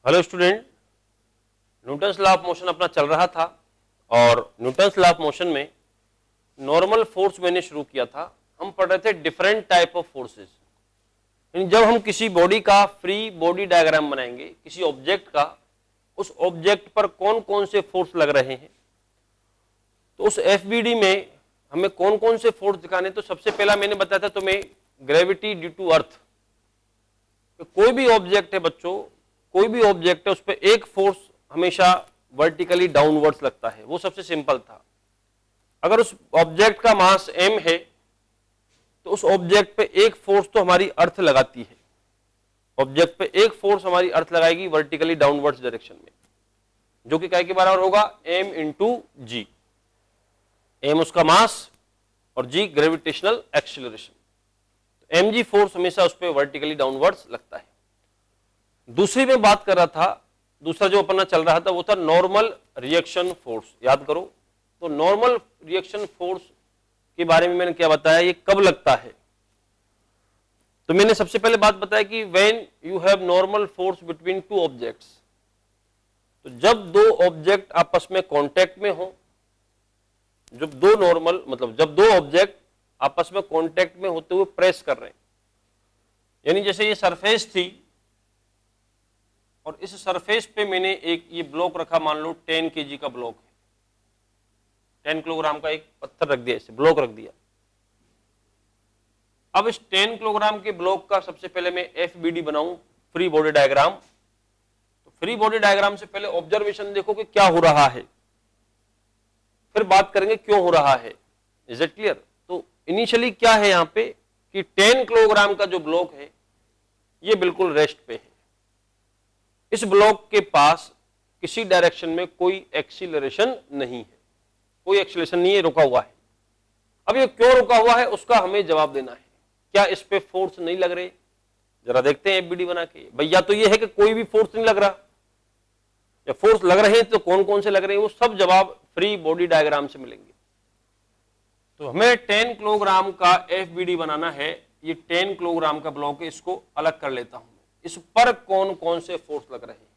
Hello student, Newton's law of motion अपना चल रहा था और न्यूटन्स लॉ ऑफ मोशन में नॉर्मल फोर्स मैंने शुरू किया था। हम पढ़ रहे थे डिफरेंट टाइप ऑफ फोर्सेस। जब हम किसी बॉडी का फ्री बॉडी डायग्राम बनाएंगे, किसी ऑब्जेक्ट का, उस ऑब्जेक्ट पर कौन कौन से फोर्स लग रहे हैं, तो उस एफबीडी में हमें कौन कौन से फोर्स दिखाने। तो सबसे पहला मैंने बताया था तुम्हें ग्रेविटी ड्यू टू अर्थ। तो कोई भी ऑब्जेक्ट है बच्चों, कोई भी ऑब्जेक्ट है, उस पर एक फोर्स हमेशा वर्टिकली डाउनवर्ड्स लगता है। वो सबसे सिंपल था। अगर उस ऑब्जेक्ट का मास m है तो उस ऑब्जेक्ट पे एक फोर्स तो हमारी अर्थ लगाती है। ऑब्जेक्ट पे एक फोर्स हमारी अर्थ लगाएगी वर्टिकली डाउनवर्ड्स डायरेक्शन में, जो कि क्या के बराबर होगा, m इंटू जी। m उसका मास और g ग्रेविटेशनल एक्सीलरेशन। तो mg फोर्स हमेशा उस पर वर्टिकली डाउनवर्ड्स लगता है। दूसरी में बात कर रहा था, दूसरा जो अपना चल रहा था वो था नॉर्मल रिएक्शन फोर्स। याद करो, तो नॉर्मल रिएक्शन फोर्स के बारे में मैंने क्या बताया, ये कब लगता है। तो मैंने सबसे पहले बात बताया कि when you have normal force between two objects, तो जब दो ऑब्जेक्ट आपस में कांटेक्ट में हो, जब दो नॉर्मल मतलब जब दो ऑब्जेक्ट आपस में कांटेक्ट में होते हुए प्रेस कर रहे हैं, यानी जैसे ये सरफेस थी और इस सरफेस पे मैंने एक ये ब्लॉक रखा, मान लो 10 kg का ब्लॉक है, 10 किलोग्राम का एक पत्थर रख दिया, इसे ब्लॉक रख दिया। अब इस 10 किलोग्राम के ब्लॉक का सबसे पहले मैं एफबीडी बनाऊं, फ्री बॉडी डायग्राम। तो फ्री बॉडी डायग्राम से पहले ऑब्जर्वेशन देखो कि क्या हो रहा है, फिर बात करेंगे क्यों हो रहा है। Is it clear? तो इनिशियली क्या है यहां पे कि 10 किलोग्राम का जो ब्लॉक है ये बिल्कुल रेस्ट पे है। इस ब्लॉक के पास किसी डायरेक्शन में कोई एक्सीलरेशन नहीं है, कोई एक्सीलरेशन नहीं है, रुका हुआ है। अब ये क्यों रुका हुआ है उसका हमें जवाब देना है। क्या इस पे फोर्स नहीं लग रहे? जरा देखते हैं एफबीडी बना के। भैया तो ये है कि कोई भी फोर्स नहीं लग रहा, या फोर्स लग रहे हैं तो कौन कौन से लग रहे हैं, वो सब जवाब फ्री बॉडी डायग्राम से मिलेंगे। तो हमें 10 किलोग्राम का एफबीडी बनाना है। ये 10 किलोग्राम का ब्लॉक है, इसको अलग कर लेता हूं। इस पर कौन कौन से फोर्स लग रहे हैं,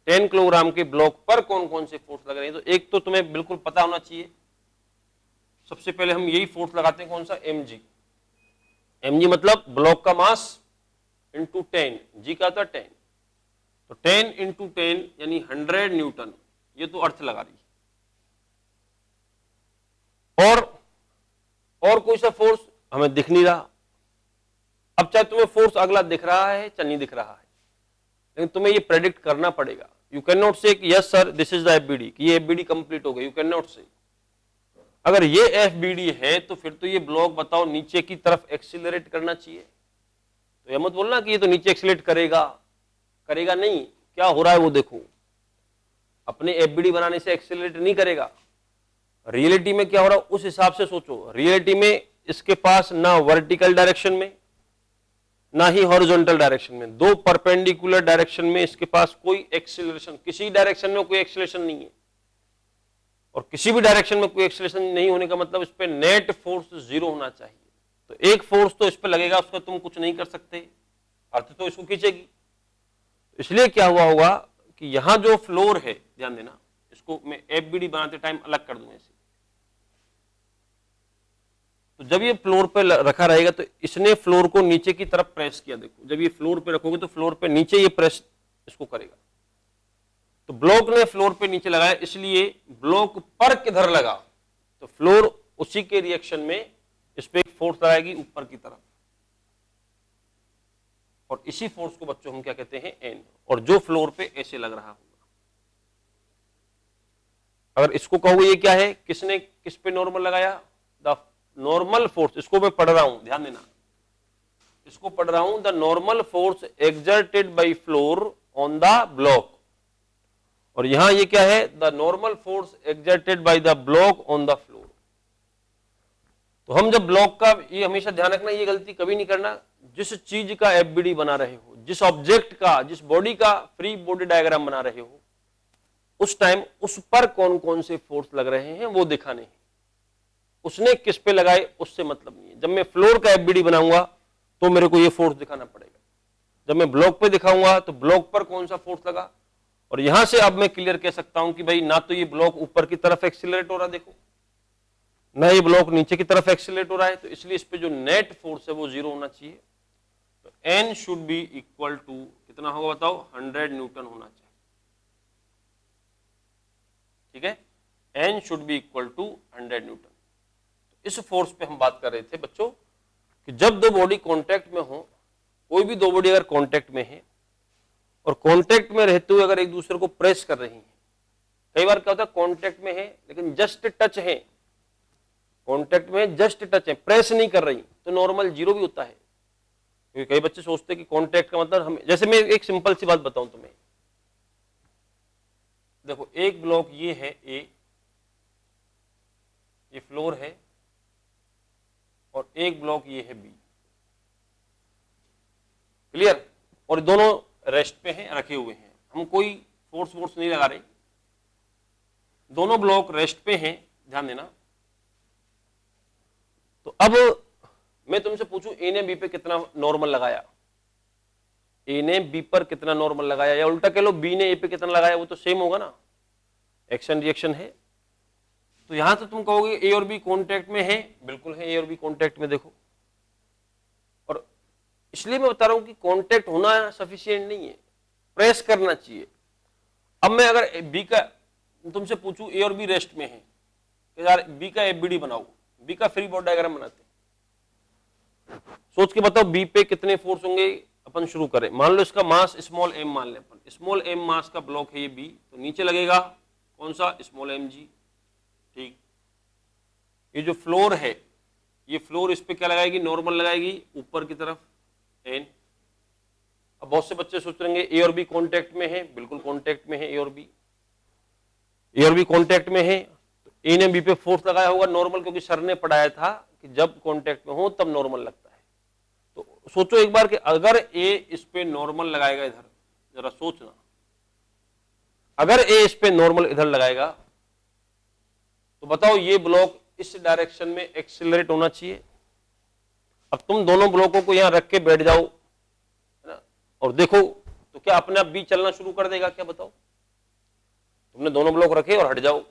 10 किलोग्राम के ब्लॉक पर कौन कौन से फोर्स लग रहे हैं। तो एक तो तुम्हें बिल्कुल पता होना चाहिए, सबसे पहले हम यही फोर्स लगाते हैं, कौन सा, mg। mg मतलब ब्लॉक का मास इंटू 10, g का था 10, तो 10 इंटू 10 यानी 100 न्यूटन। ये तो अर्थ लगा रही है। और कोई सा फोर्स हमें दिख नहीं रहा। अब चाहे तुम्हें फोर्स अगला दिख रहा है चाहे नहीं दिख रहा है, लेकिन तुम्हें ये प्रेडिक्ट करना पड़ेगा। यू कैन नॉट से yes sir this is the FBD, कि ये एफबीडी कंप्लीट हो गई। यू कैन नॉट से। अगर ये एफबीडी है तो फिर तो ये ब्लॉक बताओ नीचे की तरफ एक्सीलरेट करना चाहिए। तो ये मत बोलना कि ये तो नीचे एक्सीलरेट करेगा, करेगा नहीं। क्या हो रहा है वो देखो, अपने एफबीडी बनाने से एक्सीलरेट नहीं करेगा। रियलिटी में क्या हो रहा है उस हिसाब से सोचो। रियलिटी में इसके पास ना वर्टिकल डायरेक्शन में ना ही हॉरिजॉन्टल डायरेक्शन में, दो परपेंडिकुलर डायरेक्शन में इसके पास कोई एक्सीलरेशन, किसी डायरेक्शन में कोई एक्सीलरेशन नहीं है। और किसी भी डायरेक्शन में कोई एक्सीलरेशन नहीं होने का मतलब इस पे नेट फोर्स 0 होना चाहिए। तो एक फोर्स तो इस पे लगेगा, उसका तुम कुछ नहीं कर सकते, अर्थ तो इसको खींचेगी। इसलिए क्या हुआ होगा कि यहां जो फ्लोर है, ध्यान देना, इसको मैं एफबीडी बनाते टाइम अलग कर दूंगा इसे। तो जब ये फ्लोर पे रखा रहेगा तो इसने फ्लोर को नीचे की तरफ प्रेस किया। देखो जब ये फ्लोर पे रखोगे तो फ्लोर पे नीचे ये प्रेस इसको करेगा। तो ब्लॉक ने फ्लोर पे नीचे लगाया, इसलिए ब्लॉक पर किधर लगा तो फ्लोर उसी के रिएक्शन में इस पे एक फोर्स लगाएगी ऊपर की तरफ, और इसी फोर्स को बच्चों हम क्या कहते हैं, एन। और जो फ्लोर पे ऐसे लग रहा होगा, अगर इसको कहोगे ये क्या है, किसने किस पे नॉर्मल लगाया, द नॉर्मल फोर्स। इसको मैं पढ़ रहा हूं, ध्यान देना, इसको पढ़ रहा हूं, the normal force exerted by floor on the block. और यहां ये क्या है, the normal force exerted by the block on the floor. तो हम जब ब्लॉक का, ये हमेशा ध्यान रखना, ये गलती कभी नहीं करना, जिस चीज का एफबीडी बना रहे हो, जिस ऑब्जेक्ट का, जिस बॉडी का फ्री बॉडी डायग्राम बना रहे हो, उस टाइम उस पर कौन कौन से फोर्स लग रहे हैं वो दिखाने हैं। उसने किस पे लगाए उससे मतलब नहीं है। जब मैं फ्लोर का एफबीडी बनाऊंगा तो मेरे को ये फोर्स दिखाना पड़ेगा। जब मैं ब्लॉक पे दिखाऊंगा तो ब्लॉक पर कौन सा फोर्स लगा, और यहां से अब मैं क्लियर कह सकता हूं कि भाई ना तो ये ब्लॉक ऊपर की तरफ एक्सीलरेट हो रहा, देखो ना ये ब्लॉक नीचे की तरफ एक्सीलरेट हो रहा है, तो इसलिए इस पे जो नेट फोर्स है वो 0 होना चाहिए। तो N should be equal to कितना होगा बताओ, 100 न्यूटन होना चाहिए। ठीक है, N should be equal to 100 newton. तो इस फोर्स पे हम बात कर रहे थे बच्चों कि जब दो बॉडी कांटेक्ट में हो, कोई भी दो बॉडी अगर कांटेक्ट में है और कांटेक्ट में रहते हुए अगर एक दूसरे को प्रेस कर रही है, कई बार क्या होता है कांटेक्ट में है लेकिन जस्ट टच है, कांटेक्ट में जस्ट टच है, प्रेस नहीं कर रही, तो नॉर्मल 0 भी होता है। क्योंकि कई बच्चे सोचते हैं कि कांटेक्ट का मतलब हम, जैसे मैं एक सिंपल सी बात बताऊं तुम्हें, देखो एक ब्लॉक ये है ए, ये फ्लोर है, और एक ब्लॉक ये है बी, क्लियर, और दोनों रेस्ट पे हैं, रखे हुए हैं, हम कोई फोर्स नहीं लगा रहे, दोनों ब्लॉक रेस्ट पे हैं, ध्यान देना। तो अब मैं तुमसे पूछूं ए ने बी पे कितना नॉर्मल लगाया, ए ने बी पर कितना नॉर्मल लगाया, या उल्टा कह लो बी ने ए पे कितना लगाया, वो तो सेम होगा ना, एक्शन रिएक्शन है। तो यहां से तुम कहोगे ए और बी कांटेक्ट में है, बिल्कुल है, ए और बी कांटेक्ट में, देखो। और इसलिए मैं बता रहा हूं कि कांटेक्ट होना सफिशिएंट नहीं है, प्रेस करना चाहिए। अब मैं अगर बी का तुमसे पूछूं ए और बी रेस्ट में है, कि यार बी का एफबीडी बनाओ, बी का फ्री बॉडी डायग्राम बनाते, सोच के बताओ बी पे कितने फोर्स होंगे। अपन शुरू करें, मान लो इसका मास स्मॉल एम मान लें अपन, स्मॉल एम मास का ब्लॉक है ये बी, तो नीचे लगेगा कौन सा, स्मॉल एम जी। ठीक, ये जो फ्लोर है, ये फ्लोर इस पे क्या लगाएगी, नॉर्मल लगाएगी ऊपर की तरफ एन। अब बहुत से बच्चे सोच रहे ए और बी कांटेक्ट में है, बिल्कुल कांटेक्ट में है ए और बी, ए और बी कांटेक्ट में है, तो ए ने बी पे फोर्स लगाया होगा नॉर्मल, क्योंकि सर ने पढ़ाया था कि जब कांटेक्ट में हो तब नॉर्मल लगता है। तो सोचो एक बार कि अगर ए इस पे नॉर्मल लगाएगा, इधर जरा सोचना, अगर ए इस पे नॉर्मल इधर लगाएगा तो बताओ ये ब्लॉक इस डायरेक्शन में एक्सीलरेट होना चाहिए। अब तुम दोनों ब्लॉकों को यहां रख के बैठ जाओ, है ना, और देखो तो क्या अपने आप बी चलना शुरू कर देगा, क्या बताओ। तुमने दोनों ब्लॉक रखे और हट जाओ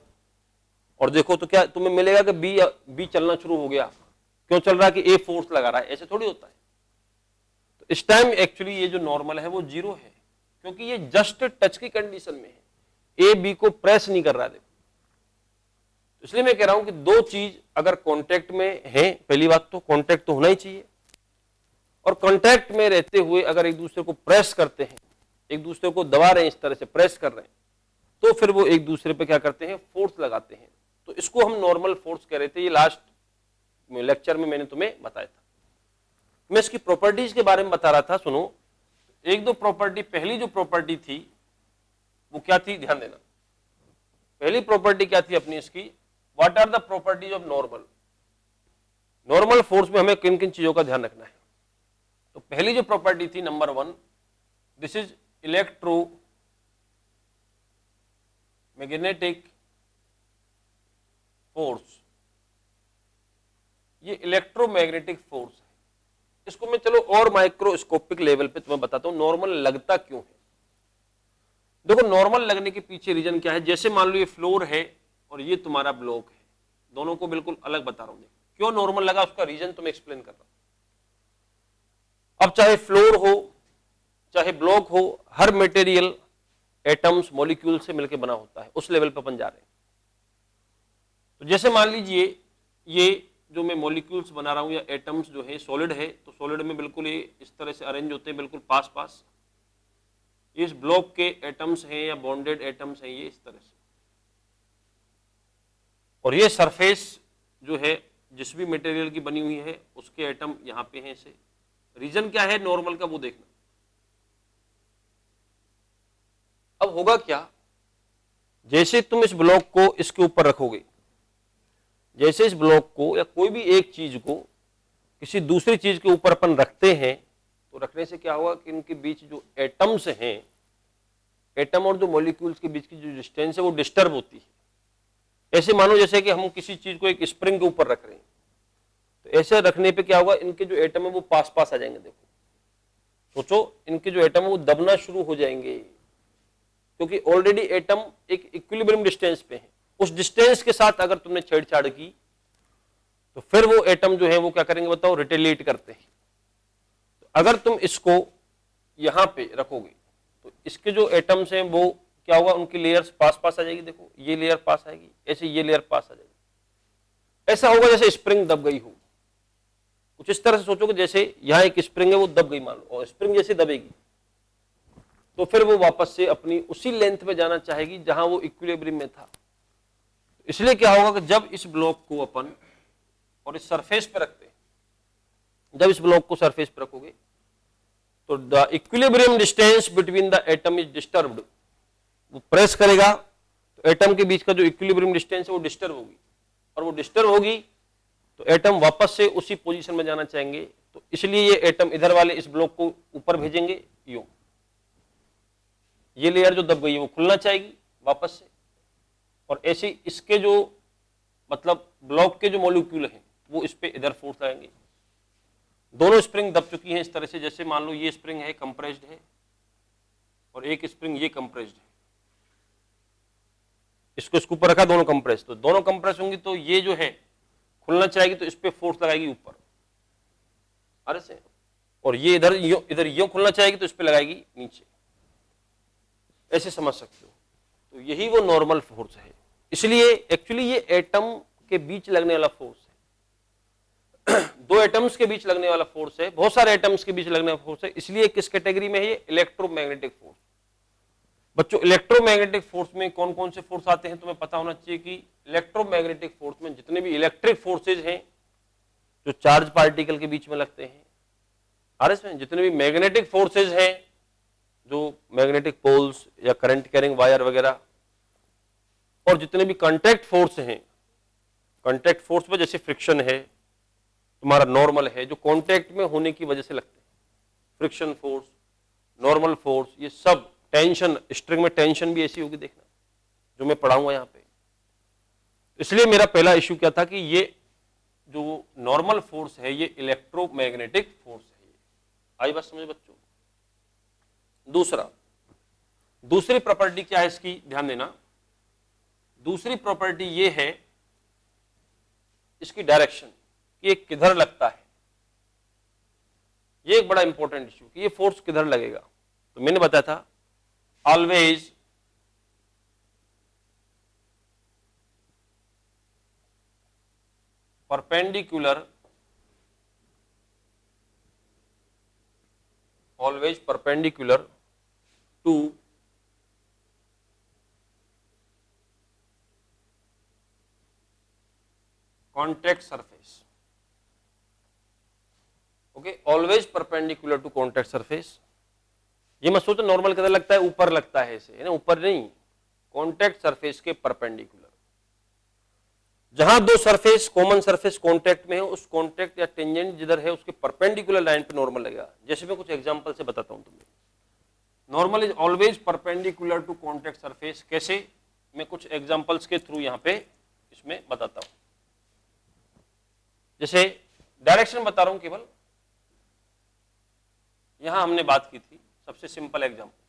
और देखो तो क्या तुम्हें मिलेगा कि बी चलना शुरू हो गया। क्यों चल रहा है कि ए फोर्स लगा रहा है, ऐसे थोड़ी होता है। तो इस टाइम एक्चुअली ये जो नॉर्मल है वो 0 है, क्योंकि ये जस्ट टच की कंडीशन में है, ए बी को प्रेस नहीं कर रहा है। देखो, इसलिए मैं कह रहा हूं कि दो चीज अगर कांटेक्ट में है, पहली बात तो कांटेक्ट तो होना ही चाहिए, और कांटेक्ट में रहते हुए अगर एक दूसरे को प्रेस करते हैं, एक दूसरे को दबा रहे हैं, इस तरह से प्रेस कर रहे हैं, तो फिर वो एक दूसरे पे क्या करते हैं, फोर्स लगाते हैं। तो इसको हम नॉर्मल फोर्स कह रहे थे, ये लास्ट लेक्चर में मैंने तुम्हें बताया था। मैं इसकी प्रॉपर्टीज के बारे में बता रहा था, सुनो एक दो प्रॉपर्टी। पहली जो प्रॉपर्टी थी वो क्या थी, ध्यान देना। पहली प्रॉपर्टी क्या थी अपनी इसकी, what are the properties of normal. Normal force में हमें किन किन चीजों का ध्यान रखना है। तो पहली जो प्रॉपर्टी थी number 1, this is electromagnetic force. ये इलेक्ट्रोमैग्नेटिक फोर्स है, इसको मैं चलो और माइक्रोस्कोपिक लेवल पे तुम्हें बताता हूं नॉर्मल लगता क्यों है। देखो नॉर्मल लगने के पीछे रीजन क्या है। जैसे मान लो ये फ्लोर है और ये तुम्हारा ब्लॉक है, दोनों को बिल्कुल अलग बता रहा हूं, क्यों नॉर्मल लगा उसका रीजन तुम्हें एक्सप्लेन कर रहा हूं। अब चाहे फ्लोर हो चाहे ब्लॉक हो, हर मटेरियल एटम्स मॉलिक्यूल से मिलकर बना होता है, उस लेवल पर अपन जा रहे हैं। तो जैसे मान लीजिए ये जो मैं मॉलिक्यूल्स बना रहा हूं या एटम्स जो है सॉलिड है, तो सॉलिड में बिल्कुल ये इस तरह से अरेंज होते हैं, बिल्कुल पास पास। इस ब्लॉक के एटम्स हैं या बॉन्डेड एटम्स हैं ये इस तरह से, और ये सरफेस जो है जिस भी मटेरियल की बनी हुई है उसके एटम यहां पे हैं ऐसे। रीजन क्या है नॉर्मल का वो देखना। अब होगा क्या, जैसे तुम इस ब्लॉक को इसके ऊपर रखोगे, जैसे इस ब्लॉक को या कोई भी एक चीज को किसी दूसरी चीज के ऊपर अपन रखते हैं, तो रखने से क्या होगा कि इनके बीच जो एटम्स हैं, एटम और जो मॉलिक्यूल्स के बीच की जो डिस्टेंस है वो डिस्टर्ब होती है। ऐसे मानो जैसे कि हम किसी चीज को एक स्प्रिंग के ऊपर रख रहे हैं, तो ऐसे रखने पे क्या होगा, इनके जो एटम है वो पास पास आ जाएंगे। देखो सोचो इनके जो एटम है वो दबना शुरू हो जाएंगे, क्योंकि ऑलरेडी एटम एक इक्विलिब्रियम डिस्टेंस पे है। उस डिस्टेंस के साथ अगर तुमने छेड़छाड़ की तो फिर वो एटम जो है वो क्या करेंगे बताओ, रिटेलिएट करते हैं। तो अगर तुम इसको यहां पे रखोगे तो इसके जो एटम्स हैं वो क्या होगा, उनकी लेयर्स पास पास आ जाएगी। देखो ये लेयर पास आएगी, ऐसे ये लेयर पास आ जाएगी। ऐसा होगा जैसे स्प्रिंग दब गई हो। कुछ इस तरह से सोचोगे जैसे यहां एक स्प्रिंग है वो दब गई मान लो, और स्प्रिंग जैसे दबेगी तो फिर वो वापस से अपनी उसी लेंथ पे जाना चाहेगी जहां वो इक्विलिब्रियम में था। इसलिए क्या होगा कि जब इस ब्लॉक को अपन और इस सरफेस पे रखते हैं, जब इस ब्लॉक को सरफेस पे रखोगे तो the equilibrium distance between the atom is disturbed. वो प्रेस करेगा तो एटम के बीच का जो इक्विलिब्रियम डिस्टेंस है वो डिस्टर्ब होगी, और वो डिस्टर्ब होगी तो एटम वापस से उसी पोजीशन में जाना चाहेंगे। तो इसलिए ये एटम इधर वाले इस ब्लॉक को ऊपर भेजेंगे, यूं ये लेयर जो दब गई है वो खुलना चाहेगी वापस से, और ऐसे इसके जो मतलब ब्लॉक के जो मॉलिक्यूल हैं वो इस पे इधर फोर्स लगाएंगे। दोनों स्प्रिंग दब चुकी हैं इस तरह से, जैसे मान लो ये स्प्रिंग है कंप्रेस्ड है और एक स्प्रिंग ये कंप्रेस्ड है, इसको इसके ऊपर रखा, दोनों कंप्रेस, तो दोनों कंप्रेस होंगी तो ये जो है खुलना चाहेगी तो इस पे फोर्स लगाएगी ऊपर अरे से, और ये इधर यूं खुलना चाहेगी तो इस पे लगाएगी नीचे। ऐसे समझ सकते हो। तो यही वो नॉर्मल फोर्स है। इसलिए एक्चुअली ये एटम के बीच लगने वाला फोर्स है दो एटम्स के बीच लगने वाला फोर्स है, बहुत सारे एटम्स के बीच लगने वाला फोर्स है। इसलिए किस कैटेगरी में है ये, इलेक्ट्रोमैग्नेटिक फोर्स। बच्चों इलेक्ट्रोमैग्नेटिक फोर्स में कौन कौन से फोर्स आते हैं तुम्हें पता होना चाहिए कि इलेक्ट्रोमैग्नेटिक फोर्स में जितने भी इलेक्ट्रिक फोर्सेज हैं जो चार्ज पार्टिकल के बीच में लगते हैं, और इसमें जितने भी मैग्नेटिक फोर्सेज हैं जो मैग्नेटिक पोल्स या करंट कैरिंग वायर वगैरह, और जितने भी कांटेक्ट फोर्स हैं, कांटेक्ट फोर्स में जैसे फ्रिक्शन है तुम्हारा नॉर्मल है जो कांटेक्ट में होने की वजह से लगते हैं, फ्रिक्शन फोर्स, नॉर्मल फोर्स, ये सब, टेंशन, स्ट्रिंग में टेंशन भी ऐसी होगी देखना जो मैं पढ़ाऊंगा यहाँ पे। इसलिए मेरा पहला इश्यू क्या था कि ये जो नॉर्मल फोर्स है ये इलेक्ट्रोमैग्नेटिक फोर्स है। आई बात समझ बच्चों। दूसरी प्रॉपर्टी क्या है इसकी, ध्यान देना। दूसरी प्रॉपर्टी ये है इसकी डायरेक्शन, कि ये किधर लगता है। ये एक बड़ा इंपॉर्टेंट इश्यू कि ये फोर्स किधर लगेगा। तो मैंने बताया था always perpendicular to contact surface. Okay, always perpendicular to contact surface. ये मत सोचो नॉर्मल किधर लगता है, ऊपर लगता है ऐसे, है ना, ऊपर नहीं, कॉन्टैक्ट सरफेस के परपेंडिकुलर। जहां दो सरफेस कॉमन सरफेस कॉन्टैक्ट में है, उस कॉन्टैक्ट या टेंजेंट जिधर है उसके परपेंडिकुलर लाइन पे नॉर्मल लगेगा। जैसे मैं कुछ एग्जांपल से बताता हूं तुम्हें। Normal is always perpendicular to contact surface. कैसे, मैं कुछ एग्जांपल्स के थ्रू यहां पे इसमें बताता हूं। जैसे डायरेक्शन बता रहा हूं केवल, यहां हमने बात की थी सबसे सिंपल एग्जांपल,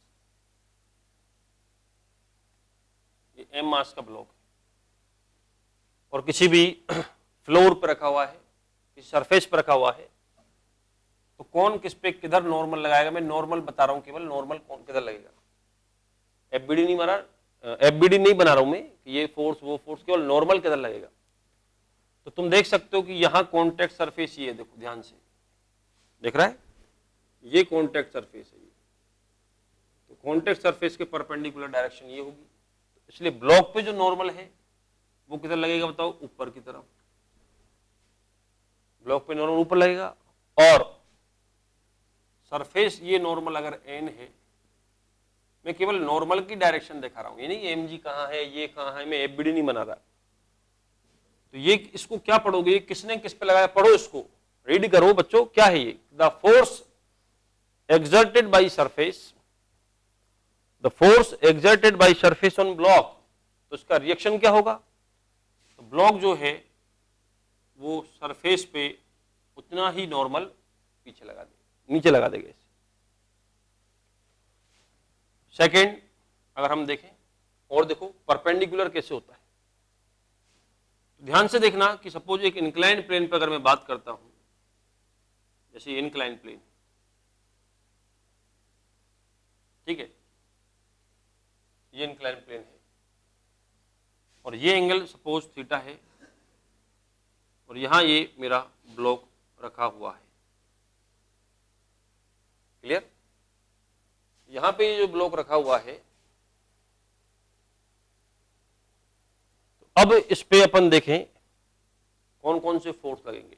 ये एम मास का ब्लॉक है और किसी भी फ्लोर पर रखा हुआ है, किसी सरफेस पर रखा हुआ है, तो कौन किस पे किधर नॉर्मल लगाएगा। मैं नॉर्मल बता रहा हूं केवल, नॉर्मल कौन किधर लगेगा। एफबीडी नहीं बना रहा हूं मैं कि ये फोर्स वो फोर्स, केवल नॉर्मल किधर लगेगा। तो तुम देख सकते हो कि यहां कॉन्टैक्ट सरफेस ये है, देखो ध्यान से देख रहा है, ये कॉन्टैक्ट सरफेस है। तो कॉन्टैक्ट सरफेस के परपेंडिकुलर डायरेक्शन ये होगी। इसलिए ब्लॉक पे जो नॉर्मल है वो किधर लगेगा बताओ, ऊपर की तरफ। ब्लॉक पे नॉर्मल ऊपर लगेगा, और सरफेस ये नॉर्मल अगर एन है, मैं केवल नॉर्मल की डायरेक्शन दिखा रहा हूं, ये नहीं एम जी कहां है, ये कहां है, मैं एफबीडी नहीं बना रहा। तो ये इसको क्या पढ़ोगे, किसने किस पे लगाया, पढ़ो इसको, रीड करो बच्चों। क्या है ये, the force exerted by surface, the force exerted by surface on block। तो इसका रिएक्शन क्या होगा, तो ब्लॉक जो है वो सरफेस पे उतना ही नॉर्मल नीचे लगा देगा इसे। सेकेंड अगर हम देखें और देखो परपेंडिकुलर कैसे होता है, ध्यान से देखना कि सपोज एक इंक्लाइंड प्लेन पर अगर मैं बात करता हूं, जैसे इंक्लाइंड प्लेन, ठीक है, ये इंक्लाइंड प्लेन है और ये एंगल सपोज थीटा है और यहां ये मेरा ब्लॉक रखा हुआ है, क्लियर। यहां पे ये जो ब्लॉक रखा हुआ है, तो अब इस पे अपन देखें कौन कौन से फोर्स लगेंगे।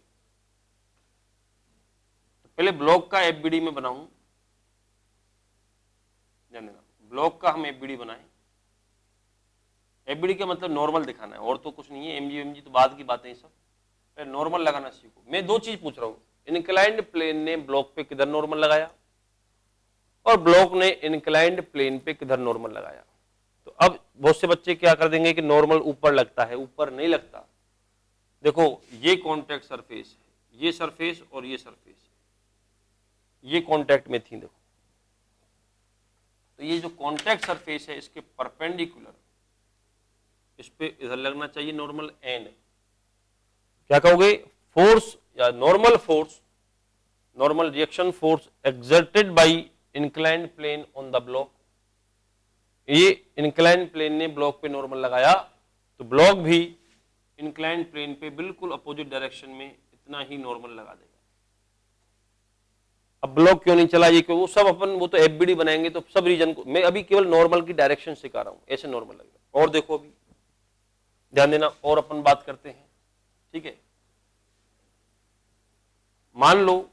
तो पहले ब्लॉक का एफबीडी में बनाऊं, ध्यान देना, ब्लॉक का हम एफबीडी बनाएं। एफबीडी का मतलब नॉर्मल दिखाना है और तो कुछ नहीं है, एमजी तो बाद की बातें सब, पहले नॉर्मल लगाना सीखो। मैं दो चीज पूछ रहा हूं, इंक्लाइंड प्लेन ने ब्लॉक पे किधर नॉर्मल लगाया और ब्लॉक ने इंक्लाइंड प्लेन पे किधर नॉर्मल लगाया। तो अब बहुत से बच्चे क्या कर देंगे कि नॉर्मल ऊपर लगता है, ऊपर नहीं लगता। देखो ये कॉन्टैक्ट सरफेस है, ये सरफेस और ये सरफेस है, ये कॉन्टैक्ट में थी। देखो तो ये जो कॉन्टैक्ट सरफेस है इसके परपेंडिकुलर इस पे इधर लगना चाहिए नॉर्मल एन। क्या कहोगे, फोर्स या normal force, normal reaction force exerted by inclined plane on the block. ये इंक्लाइंड प्लेन ने ब्लॉक पे नॉर्मल लगाया तो ब्लॉक भी इंक्लाइंड प्लेन पे बिल्कुल अपोजिट डायरेक्शन में इतना ही नॉर्मल लगा देगा। अब ब्लॉक क्यों नहीं चला, ये क्यों, वो सब अपन वो तो एफबीडी बनाएंगे तो सब रीजन को, मैं अभी केवल नॉर्मल की डायरेक्शन सिखा रहा हूं, ऐसे नॉर्मल लगेगा। और देखो अभी ध्यान देना, और अपन बात करते हैं, ठीक है। मान लो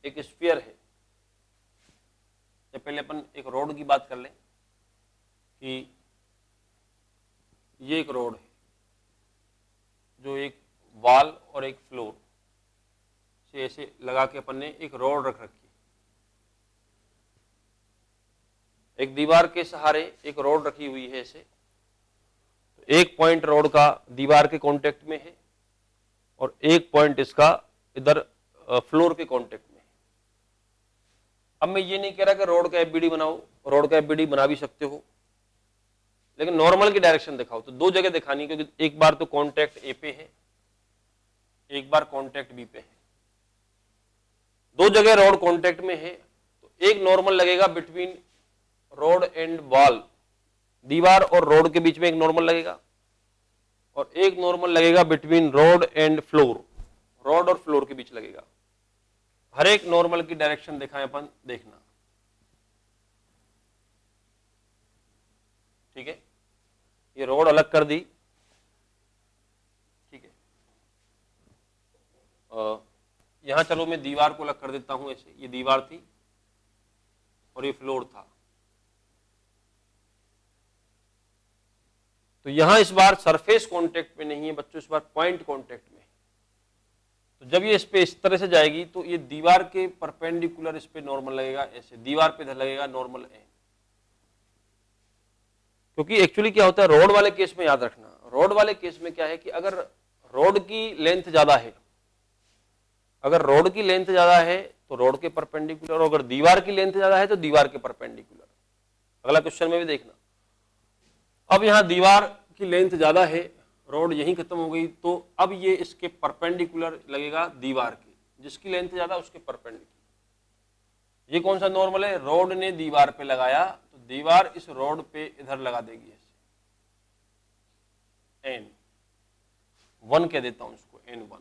एक स्फीयर है, या पहले अपन एक रोड की बात कर लें कि ये एक रोड है जो एक वॉल और एक फ्लोर से ऐसे लगा के अपन ने एक रोड रख रखी है। एक दीवार के सहारे एक रोड रखी हुई है ऐसे, तो एक पॉइंट रोड का दीवार के कांटेक्ट में है और एक पॉइंट इसका इधर फ्लोर के कांटेक्ट में है। अब मैं ये नहीं कह रहा कि रोड का एफबीडी बनाओ, रोड का एफबीडी बना भी सकते हो, लेकिन नॉर्मल की डायरेक्शन दिखाओ। तो दो जगह दिखानी, क्योंकि एक बार तो कांटेक्ट ए पे है, एक बार कांटेक्ट बी पे है, दो जगह रोड कांटेक्ट में है। तो एक नॉर्मल लगेगा बिटवीन रोड एंड वॉल, दीवार और रोड के बीच में एक नॉर्मल लगेगा, और एक नॉर्मल लगेगा between road and floor, road और फ्लोर के बीच लगेगा। हर एक नॉर्मल की डायरेक्शन दिखाएं अपन, देखना, ठीक है। ये रोड अलग कर दी, ठीक है। यहां चलो मैं दीवार को अलग कर देता हूं ऐसे, ये दीवार थी और ये फ्लोर था। तो यहां इस बार सरफेस कांटेक्ट में नहीं है बच्चों, इस बार पॉइंट कांटेक्ट में। तो जब ये इस पे इस तरह से जाएगी तो ये दीवार के परपेंडिकुलर इस पे नॉर्मल लगेगा, ऐसे दीवार पे इधर लगेगा नॉर्मल एन। क्योंकि एक्चुअली क्या होता है रोड वाले केस में, याद रखना, रोड वाले केस में क्या है कि अगर रोड की लेंथ ज्यादा है, अगर रोड की लेंथ ज्यादा है तो रोड के परपेंडिकुलर, और अगर दीवार की लेंथ ज्यादा है तो दीवार के परपेंडिकुलर। अगला क्वेश्चन में भी देखना, अब यहां दीवार की लेंथ ज्यादा है, रोड यहीं खत्म हो गई, तो अब ये इसके परपेंडिकुलर लगेगा दीवार के, जिसकी लेंथ ज्यादा उसके परपेंडिकुलर। ये कौन सा नॉर्मल है, रोड ने दीवार पे लगाया तो दीवार इस रोड पे इधर लगा देगी ऐसे, एन वन कह देता हूं इसको, N1।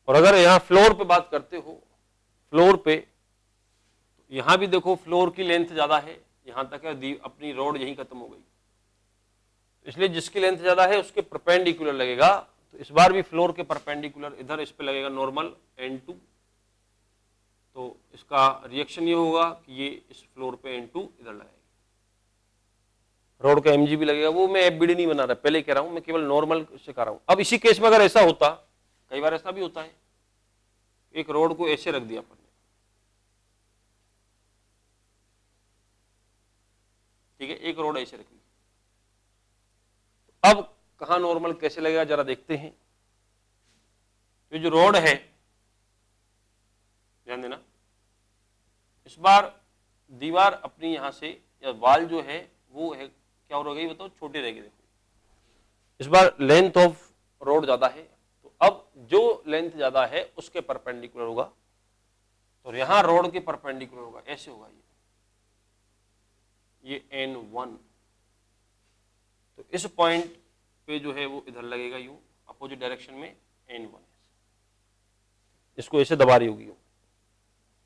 और अगर यहां फ्लोर पे बात करते हो, फ्लोर पे तो यहां भी देखो फ्लोर की लेंथ ज्यादा है, यहां तक है, अपनी रोड यहीं खत्म हो गई, इसलिए जिसकी लेंथ ज्यादा है उसके परपेंडिकुलर लगेगा। तो इस बार भी फ्लोर के परपेंडिकुलर इधर इस पे लगेगा नॉर्मल N2। तो इसका रिएक्शन ये होगा कि ये इस फ्लोर पे N2 इधर लगेगा, रोड का एमजी भी लगेगा। वो मैं एफबीडी नहीं बना रहा, पहले कह रहा हूं, मैं केवल नॉर्मल सिखा रहा हूं। अब इसी केस में अगर ऐसा होता, कई बार ऐसा भी होता है, एक रोड को ऐसे रख दिया अपन ने, ठीक है, एक रोड ऐसे रखी, अब कहां नॉर्मल कैसे लगेगा जरा देखते हैं। ये जो रोड है, ध्यान देना, इस बार दीवार अपनी यहां से या वाल जो है वो है क्या हो गई बताओ, छोटी रहेगी। देखो इस बार लेंथ ऑफ रोड ज्यादा है, तो अब जो लेंथ ज्यादा है उसके परपेंडिकुलर होगा, तो यहां रोड के परपेंडिकुलर होगा, ऐसे होगा ये N1। तो इस पॉइंट पे जो है वो इधर लगेगा यूं अपोजिट डायरेक्शन में N1, इसको ऐसे दबा रही होगी,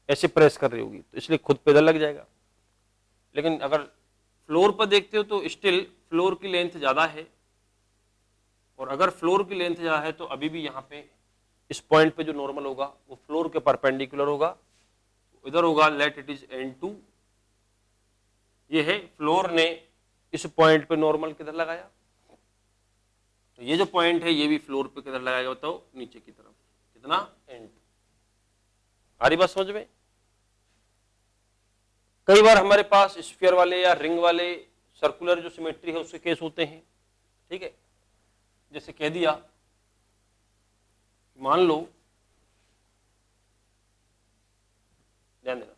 ऐसे प्रेस कर रही होगी, तो इसलिए खुद पे इधर लग जाएगा। लेकिन अगर फ्लोर पर देखते हो तो स्टिल फ्लोर की लेंथ ज्यादा है, और अगर फ्लोर की लेंथ ज्यादा है तो अभी भी यहाँ पे इस पॉइंट पे जो नॉर्मल होगा वो फ्लोर के परपेंडिकुलर होगा, इधर होगा, लेट इट इज N2। ये है फ्लोर ने इस पॉइंट पे नॉर्मल किधर लगाया, तो ये जो पॉइंट है ये भी फ्लोर पे किधर लगाएगा बताओ, नीचे की तरफ, कितना N2। आ रही बात समझ में? कई बार हमारे पास स्फीयर वाले या रिंग वाले सर्कुलर जो सिमेट्री है उसके केस होते हैं, ठीक है। जैसे कह दिया, मान लो, ध्यान देना,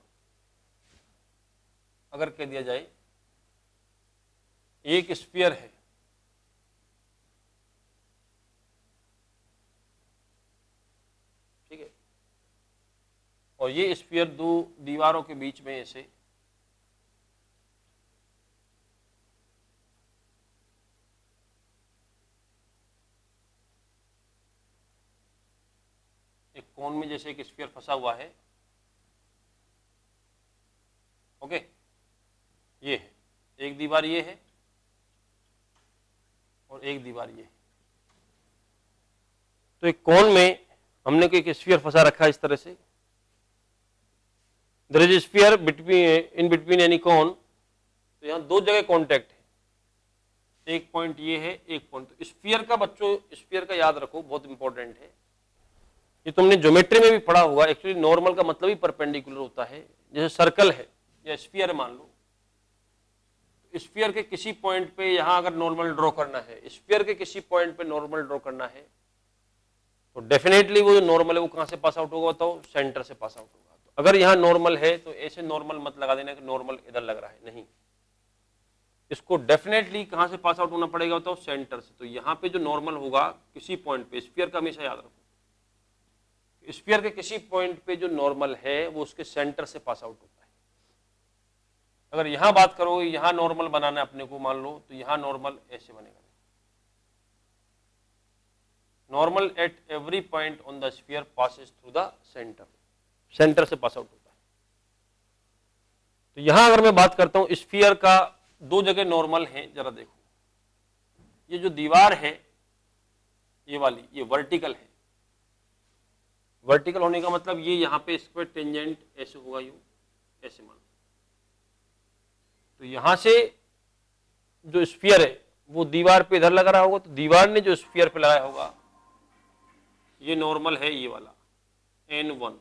अगर कह दिया जाए एक स्फीयर है, ठीक है, और ये स्फीयर दो दीवारों के बीच में ऐसे एक कोन में जैसे एक स्फीयर फंसा हुआ है, ओके, ये है एक दीवार, ये है और एक दीवार ये है। तो एक कोन में हमने कोई एक स्फीयर फंसा रखा है इस तरह से, there is sphere between in between any cone, तो यहां दो जगह कांटेक्ट है, एक पॉइंट ये है, एक पॉइंट, तो स्फीयर का बच्चों, स्फीयर का याद रखो, बहुत इंपॉर्टेंट है, ये तुमने ज्योमेट्री में भी पढ़ा होगा। एक्चुअली नॉर्मल का मतलब ही परपेंडिकुलर होता है, जैसे सर्कल है या स्फीयर मान लो, स्फीयर के किसी पॉइंट पे यहां अगर नॉर्मल ड्रॉ करना है, स्फीयर के किसी पॉइंट पे नॉर्मल ड्रॉ करना है, तो डेफिनेटली वो जो नॉर्मल है वो कहां से पास आउट होगा बताओ, सेंटर से पास आउट होगा। तो अगर यहां नॉर्मल है तो ऐसे नॉर्मल मत लगा देना कि नॉर्मल इधर लग रहा है, नहीं, इसको डेफिनेटली कहां से पास आउट होना पड़ेगा बताओ, सेंटर से। तो यहां पे जो नॉर्मल होगा किसी पॉइंट पे, स्फीयर का हमेशा याद रखो, स्फीयर के किसी पॉइंट पे जो नॉर्मल है वो उसके सेंटर से पास आउट होता है। अगर यहां बात करो, यहां नॉर्मल बनाना है अपने को, मान लो, तो यहां नॉर्मल ऐसे बनेगा, normal at every point on the sphere passes through the centre, centre से पास आउट होता है। तो यहां अगर मैं बात करता हूं स्फीयर का दो जगह नॉर्मल है, जरा देखो, ये जो दीवार है ये वाली, ये वर्टिकल है, वर्टिकल होने का मतलब ये यहां पे इस पर टेंजेंट ऐसे होगा, यूं ऐसे मान, तो यहां से जो स्फीयर है वो दीवार पे इधर लगा रहा होगा, तो दीवार ने जो स्फीयर पे लगाया होगा ये नॉर्मल है, ये वाला N1,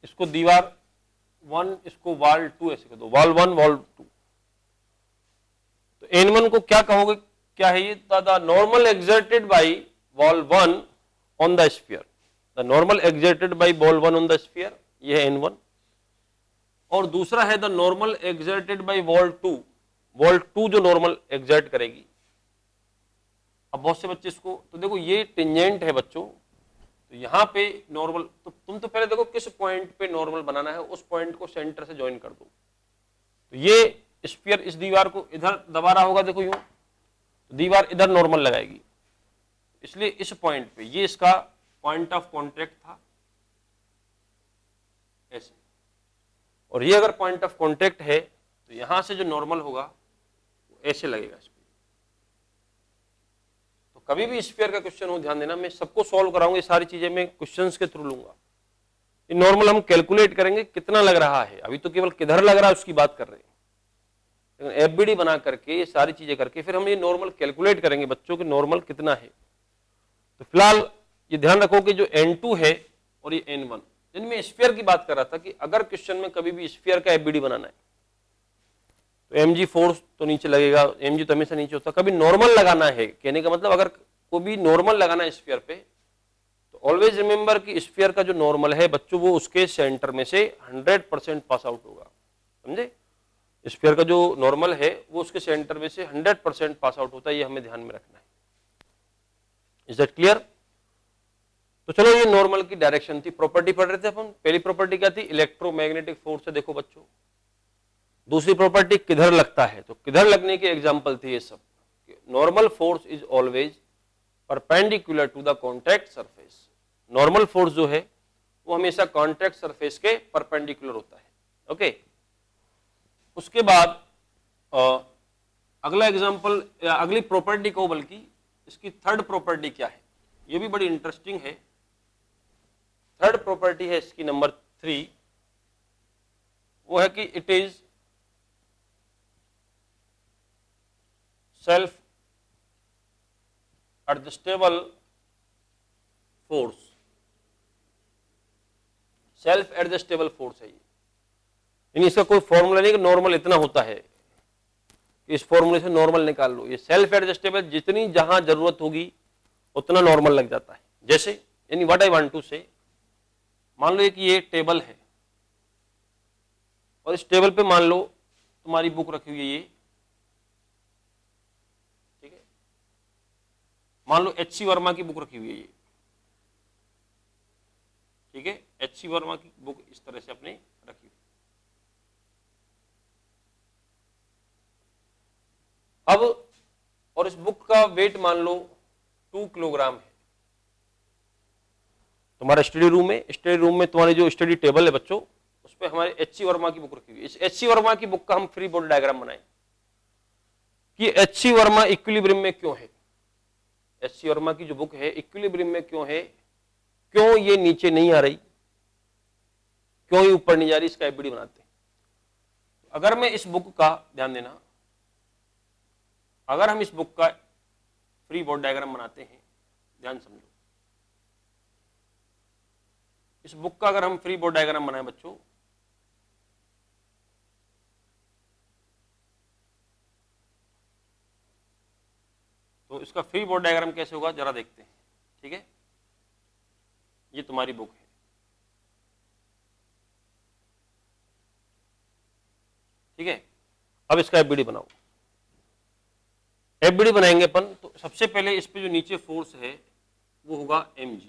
इसको दीवार 1, इसको वॉल 2 ऐसे कर दो, वॉल 1 वॉल 2। तो N1 को क्या कहोगे, क्या है ये, the normal exerted by wall 1 on the sphere, the normal exerted by wall 1 on the sphere, ये है N1। और दूसरा है the normal exerted by wall 2, wall 2 जो नॉर्मल एक्सर्ट करेगी। अब बहुत से बच्चे इसको, तो देखो ये टेंजेंट है बच्चों, तो यहां पे नॉर्मल, तो तुम तो पहले देखो किस पॉइंट पे नॉर्मल बनाना है, उस पॉइंट को सेंटर से ज्वाइन कर दो। तो ये स्फीयर इस दीवार को इधर दबा रहा होगा, देखो यूं, तो दीवार इधर नॉर्मल लगाएगी, इसलिए इस पॉइंट पे ये इसका पॉइंट ऑफ कॉन्टैक्ट था ऐसे, और ये अगर पॉइंट ऑफ कॉन्टैक्ट है तो यहां से जो नॉर्मल होगा वो ऐसे लगेगा इस पे। तो कभी भी स्फीयर का क्वेश्चन हो, ध्यान देना, मैं सबको सॉल्व कराऊंगा, ये सारी चीजें मैं क्वेश्चंस के थ्रू लूंगा। ये नॉर्मल हम कैलकुलेट करेंगे कितना लग रहा है, अभी तो केवल किधर लग रहा है उसकी बात कर रहे हैं, लेकिन एफबीडी बना करके ये सारी चीजें करके फिर हम ये नॉर्मल कैलकुलेट करेंगे बच्चों के नॉर्मल कितना है। तो फिलहाल ये ध्यान रखो कि जो N2 है और ये N1, जिनमें स्फीयर की बात कर रहा था कि अगर क्वेश्चन में कभी भी स्फीयर का एफबीडी बनाना है तो mg फोर्स तो नीचे लगेगा, mg तो हमेशा नीचे होता, कभी नॉर्मल लगाना है, कहने का मतलब अगर को भी नॉर्मल लगाना है स्फीयर पे तो ऑलवेज रिमेंबर कि स्फीयर का जो नॉर्मल है बच्चों वो उसके सेंटर में से 100% पास आउट होगा, समझे। स्फीयर का जो नॉर्मल है वो उसके सेंटर में से 100% पास आउट होता है, ये हमें ध्यान में रखना है। Is that clear? तो चलो ये नॉर्मल की डायरेक्शन थी। प्रॉपर्टी पढ़ रहे थे अपन। पहली प्रॉपर्टी क्या थी? इलेक्ट्रोमैग्नेटिक फोर्स है, देखो बच्चों। दूसरी प्रॉपर्टी किधर लगता है, तो किधर लगने के एग्जाम्पल थी ये सब। Normal force is always perpendicular to the contact surface. Normal force जो है वो हमेशा कॉन्टैक्ट सरफेस के परपेंडिकुलर होता है। ओके, उसके बाद अगला एग्जांपल, अगली प्रॉपर्टी को, बल्कि इसकी थर्ड प्रॉपर्टी क्या है, ये भी बड़ी इंटरेस्टिंग है। थर्ड प्रॉपर्टी है इसकी नंबर 3, वो है कि it is self adjustable force. Self adjustable force है ये, यानी इसका कोई फॉर्मूला नहीं कि नॉर्मल इतना होता है, इस फॉर्मूले से नॉर्मल निकाल लो। ये सेल्फ एडजस्टेबल, जितनी जहां जरूरत होगी उतना नॉर्मल लग जाता है। जैसे, यानी व्हाट आई वांट टू से, मान लो कि ये टेबल है और इस टेबल पे मान लो तुम्हारी बुक रखी हुई है ये, ठीक है। मान लो एच सी वर्मा की बुक रखी हुई है ये, ठीक है। एच सी वर्मा की बुक इस तरह से अपनी रखी हुई। अब और इस बुक का वेट मान लो 2 किलोग्राम है। तुम्हारा स्टडी रूम है, स्टडी रूम में तुम्हारी जो स्टडी टेबल है बच्चों, उस पर हमारे एच सी वर्मा की बुक रखी हुई है। इस एच सी वर्मा की बुक का हम फ्री बॉडी डायग्राम बनाएं कि एच सी वर्मा इक्विलिब्रियम में क्यों है। एच सी वर्मा की जो बुक है इक्विलिब्रियम में क्यों है, क्यों ये नीचे नहीं आ रही, क्यों ये ऊपर नहीं जा रही, इसका एफबीडी बनाते हैं। अगर मैं इस बुक का, ध्यान देना, अगर हम इस बुक का फ्री बॉडी डायग्राम बनाते हैं, ध्यान समझो, इस बुक का अगर हम फ्री बॉडी डायग्राम बनाएं बच्चों, तो इसका फ्री बॉडी डायग्राम कैसे होगा जरा देखते हैं, ठीक है। ये तुम्हारी बुक है, ठीक है। अब इसका एफबीडी बनाओ। एफबीडी बनाएंगे अपन, तो सबसे पहले इस पे जो नीचे फोर्स है वो होगा mg।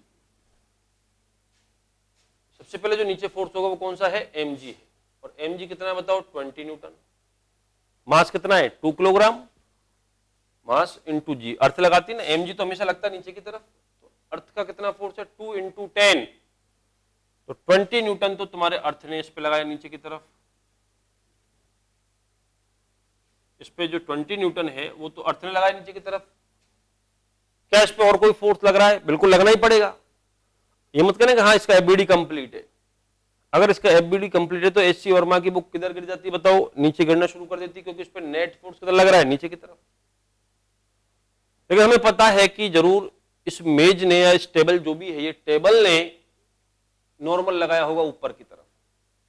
सबसे पहले जो नीचे फोर्स होगा वो कौन सा है? mg है। और mg कितना है बताओ? 20 न्यूटन। मास कितना है? 2 किलोग्राम। मास इंटू जी, अर्थ लगाती ना, mg तो हमेशा लगता है नीचे की तरफ, तो अर्थ का कितना फोर्स है? 2 इंटू 10, तो 20 न्यूटन तो तुम्हारे अर्थ ने इस पे लगाया नीचे की तरफ। इस पे जो 20 न्यूटन है वो तो अर्थ ने लगाया नीचे की तरफ। क्या इस पे और कोई फोर्स लग रहा है? बिल्कुल लगना ही पड़ेगा। ये मत कहना कि हाँ इसका एफबीडी कंप्लीट है। अगर इसका एफबीडी कंप्लीट है तो एच सी वर्मा की बुक किधर गिर जाती है बताओ? नीचे गिरना शुरू कर देती, क्योंकि इस पे नेट फोर्स किधर लग रहा है? नीचे की तरफ। लेकिन हमें पता है कि जरूर इस मेज ने या इस टेबल जो भी है, ये टेबल ने नॉर्मल लगाया होगा ऊपर की तरफ,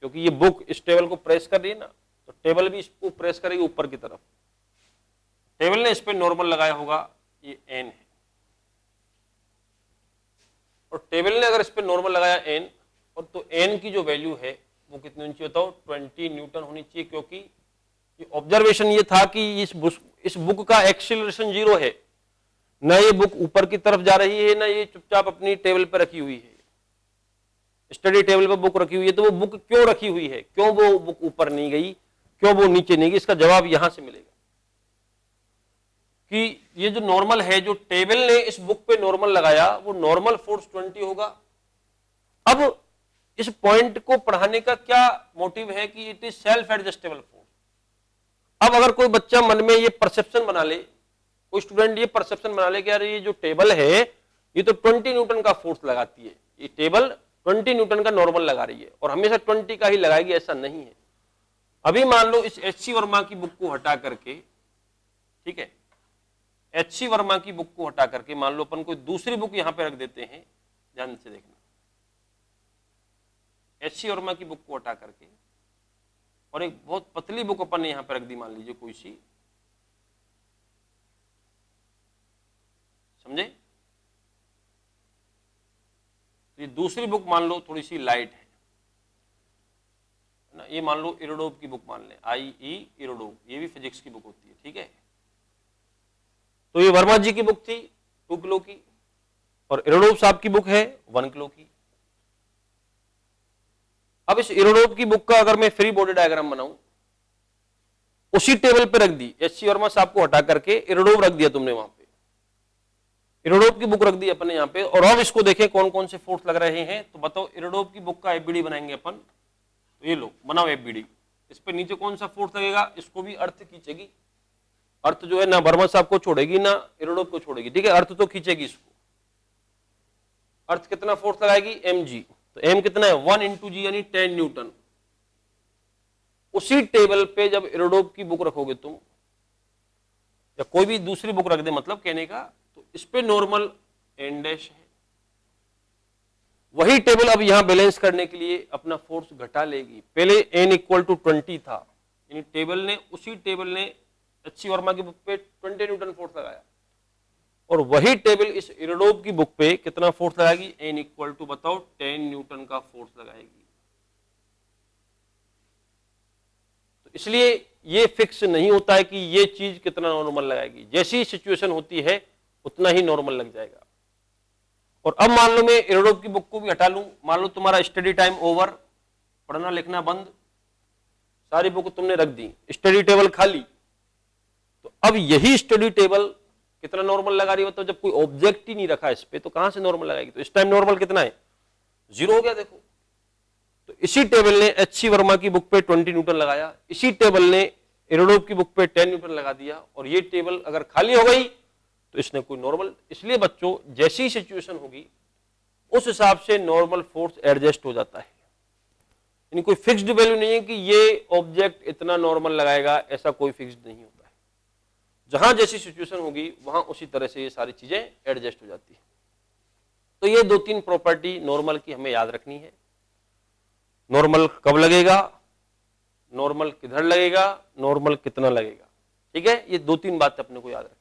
क्योंकि ये बुक इस टेबल को प्रेस कर रही है ना, तो टेबल भी इसको प्रेस करेगी ऊपर की तरफ। टेबल ने इस पे नॉर्मल लगाया होगा, ये एन है। और टेबल ने अगर इस पे नॉर्मल लगाया एन, और तो एन की जो वैल्यू है वो कितनी होनी चाहिए बताओ? 20 न्यूटन होनी चाहिए, क्योंकि ये ऑब्जर्वेशन ये था कि इस बुक का एक्सीलरेशन 0 है, ना ये बुक ऊपर की तरफ जा रही है, ना ये चुपचाप अपनी टेबल पर रखी हुई है। स्टडी टेबल पर बुक रखी हुई है, तो वो बुक क्यों रखी हुई है, क्यों वो बुक ऊपर नहीं गई, क्यों वो नीचे नहीं गई? इसका जवाब यहां से मिलेगा कि ये जो नॉर्मल है, जो टेबल ने इस बुक पे नॉर्मल लगाया, वो नॉर्मल फोर्स 20 होगा। अब इस पॉइंट को पढ़ाने का क्या मोटिव है कि it is self adjustable force. अब अगर कोई बच्चा मन में ये परसेप्शन बना ले, कोई स्टूडेंट ये परसेप्शन बना ले कि यार ये जो टेबल है ये तो 20 न्यूटन का फोर्स लगाती है, ये टेबल 20 न्यूटन का नॉर्मल लगा रही है और हमेशा 20 का ही लगाएगी, ऐसा नहीं है। अभी मान लो इस एच सी वर्मा की बुक को हटा करके, ठीक है, एच सी वर्मा की बुक को हटा करके मान लो अपन कोई दूसरी बुक यहां पे रख देते हैं, ध्यान से देखना। एच सी वर्मा की बुक को हटा करके और एक बहुत पतली बुक अपन ने यहां पे रख दी, मान लीजिए कोई सी, समझे? ये दूसरी बुक मान लो थोड़ी सी लाइट है ना, ये मान लो इरोडोव की बुक मान लें, IE इरोडोव, ये भी फिजिक्स की बुक होती है, ठीक है। तो ये वर्मा जी की बुक थी 2 किलो की, और इरोडोव साहब की बुक है 1 किलो की। अब इस इरोडोव की बुक का अगर मैं फ्री बॉडी डायग्राम बनाऊं, उसी टेबल पे रख दी, HC वर्मा साहब को हटा करके इरोडोव रख दिया तुमने वहां पे, इरोडोव की बुक रख दी अपने यहाँ पे, और अब इसको देखें कौन कौन से फोर्स लग रहे हैं। तो बताओ इरोडोव की बुक का FBD बनाएंगे अपन, तो ये लो बनाओ FBD, इस पे नीचे कौन सा फोर्स लगेगा, इसको भी अर्थ खींचेगी, अर्थ जो है ना वर्मा साहब को छोड़ेगी ना इरोडोव को छोड़ेगी, ठीक है, अर्थ तो खींचेगी इसको। अर्थ कितना फोर्स लगाएगी, mg, तो m कितना है 1 × g यानी 10 न्यूटन। उसी टेबल पे जब इरोडोव की बुक रखोगे तुम, या कोई भी दूसरी बुक रख दे, मतलब कहने का, तो इस पे नॉर्मल n डैश है, वही टेबल अब यहां बैलेंस करने के लिए अपना फोर्स घटा लेगी। पहले n = 20 था, यानी उसी टेबल ने HC वर्मा की बुक पे 20 न्यूटन फोर्स लगाया, और वही टेबल इस इरोडोव की बुक पे कितना फोर्स लगाएगी, n = बताओ 10 न्यूटन का फोर्स लगाएगी। तो इसलिए ये फिक्स नहीं होता है कि ये चीज कितना नॉर्मल लगाएगी, जैसी सिचुएशन होती है उतना ही नॉर्मल लग जाएगा। और अब मान लो मैं इरोडोव की बुक को भी हटा लूं, मान लो तुम्हारा स्टडी टाइम ओवर, पढ़ना लिखना बंद, सारी बुक तुमने रख दी, स्टडी टेबल खाली, तो अब यही स्टडी टेबल कितना नॉर्मल लगा रही है, मतलब जब कोई ऑब्जेक्ट ही नहीं रखा इस पे तो कहां से नॉर्मल लगाएगी। तो इस टाइम नॉर्मल कितना है, 0 हो गया। देखो, तो इसी टेबल ने HC वर्मा की बुक पे 20 न्यूटन लगाया, इसी टेबल ने इरोडोव की बुक पे 10 न्यूटन लगा दिया, और ये टेबल अगर खाली हो गई तो इसने कोई नॉर्मल, इसलिए बच्चों जैसी सिचुएशन होगी उस हिसाब से नॉर्मल फोर्स एडजस्ट हो जाता है, यानी कोई फिक्स्ड वैल्यू नहीं है कि ये ऑब्जेक्ट इतना नॉर्मल लगाएगा, ऐसा कोई फिक्स्ड नहीं होता है। जहां जैसी सिचुएशन होगी वहां उसी तरह से ये सारी चीजें एडजस्ट हो जाती है। तो ये 2-3 प्रॉपर्टी नॉर्मल की हमें याद रखनी है। नॉर्मल कब लगेगा, नॉर्मल किधर लगेगा, नॉर्मल कितना लगेगा, ठीक है, ये 2-3 बात अपने को याद रखनी।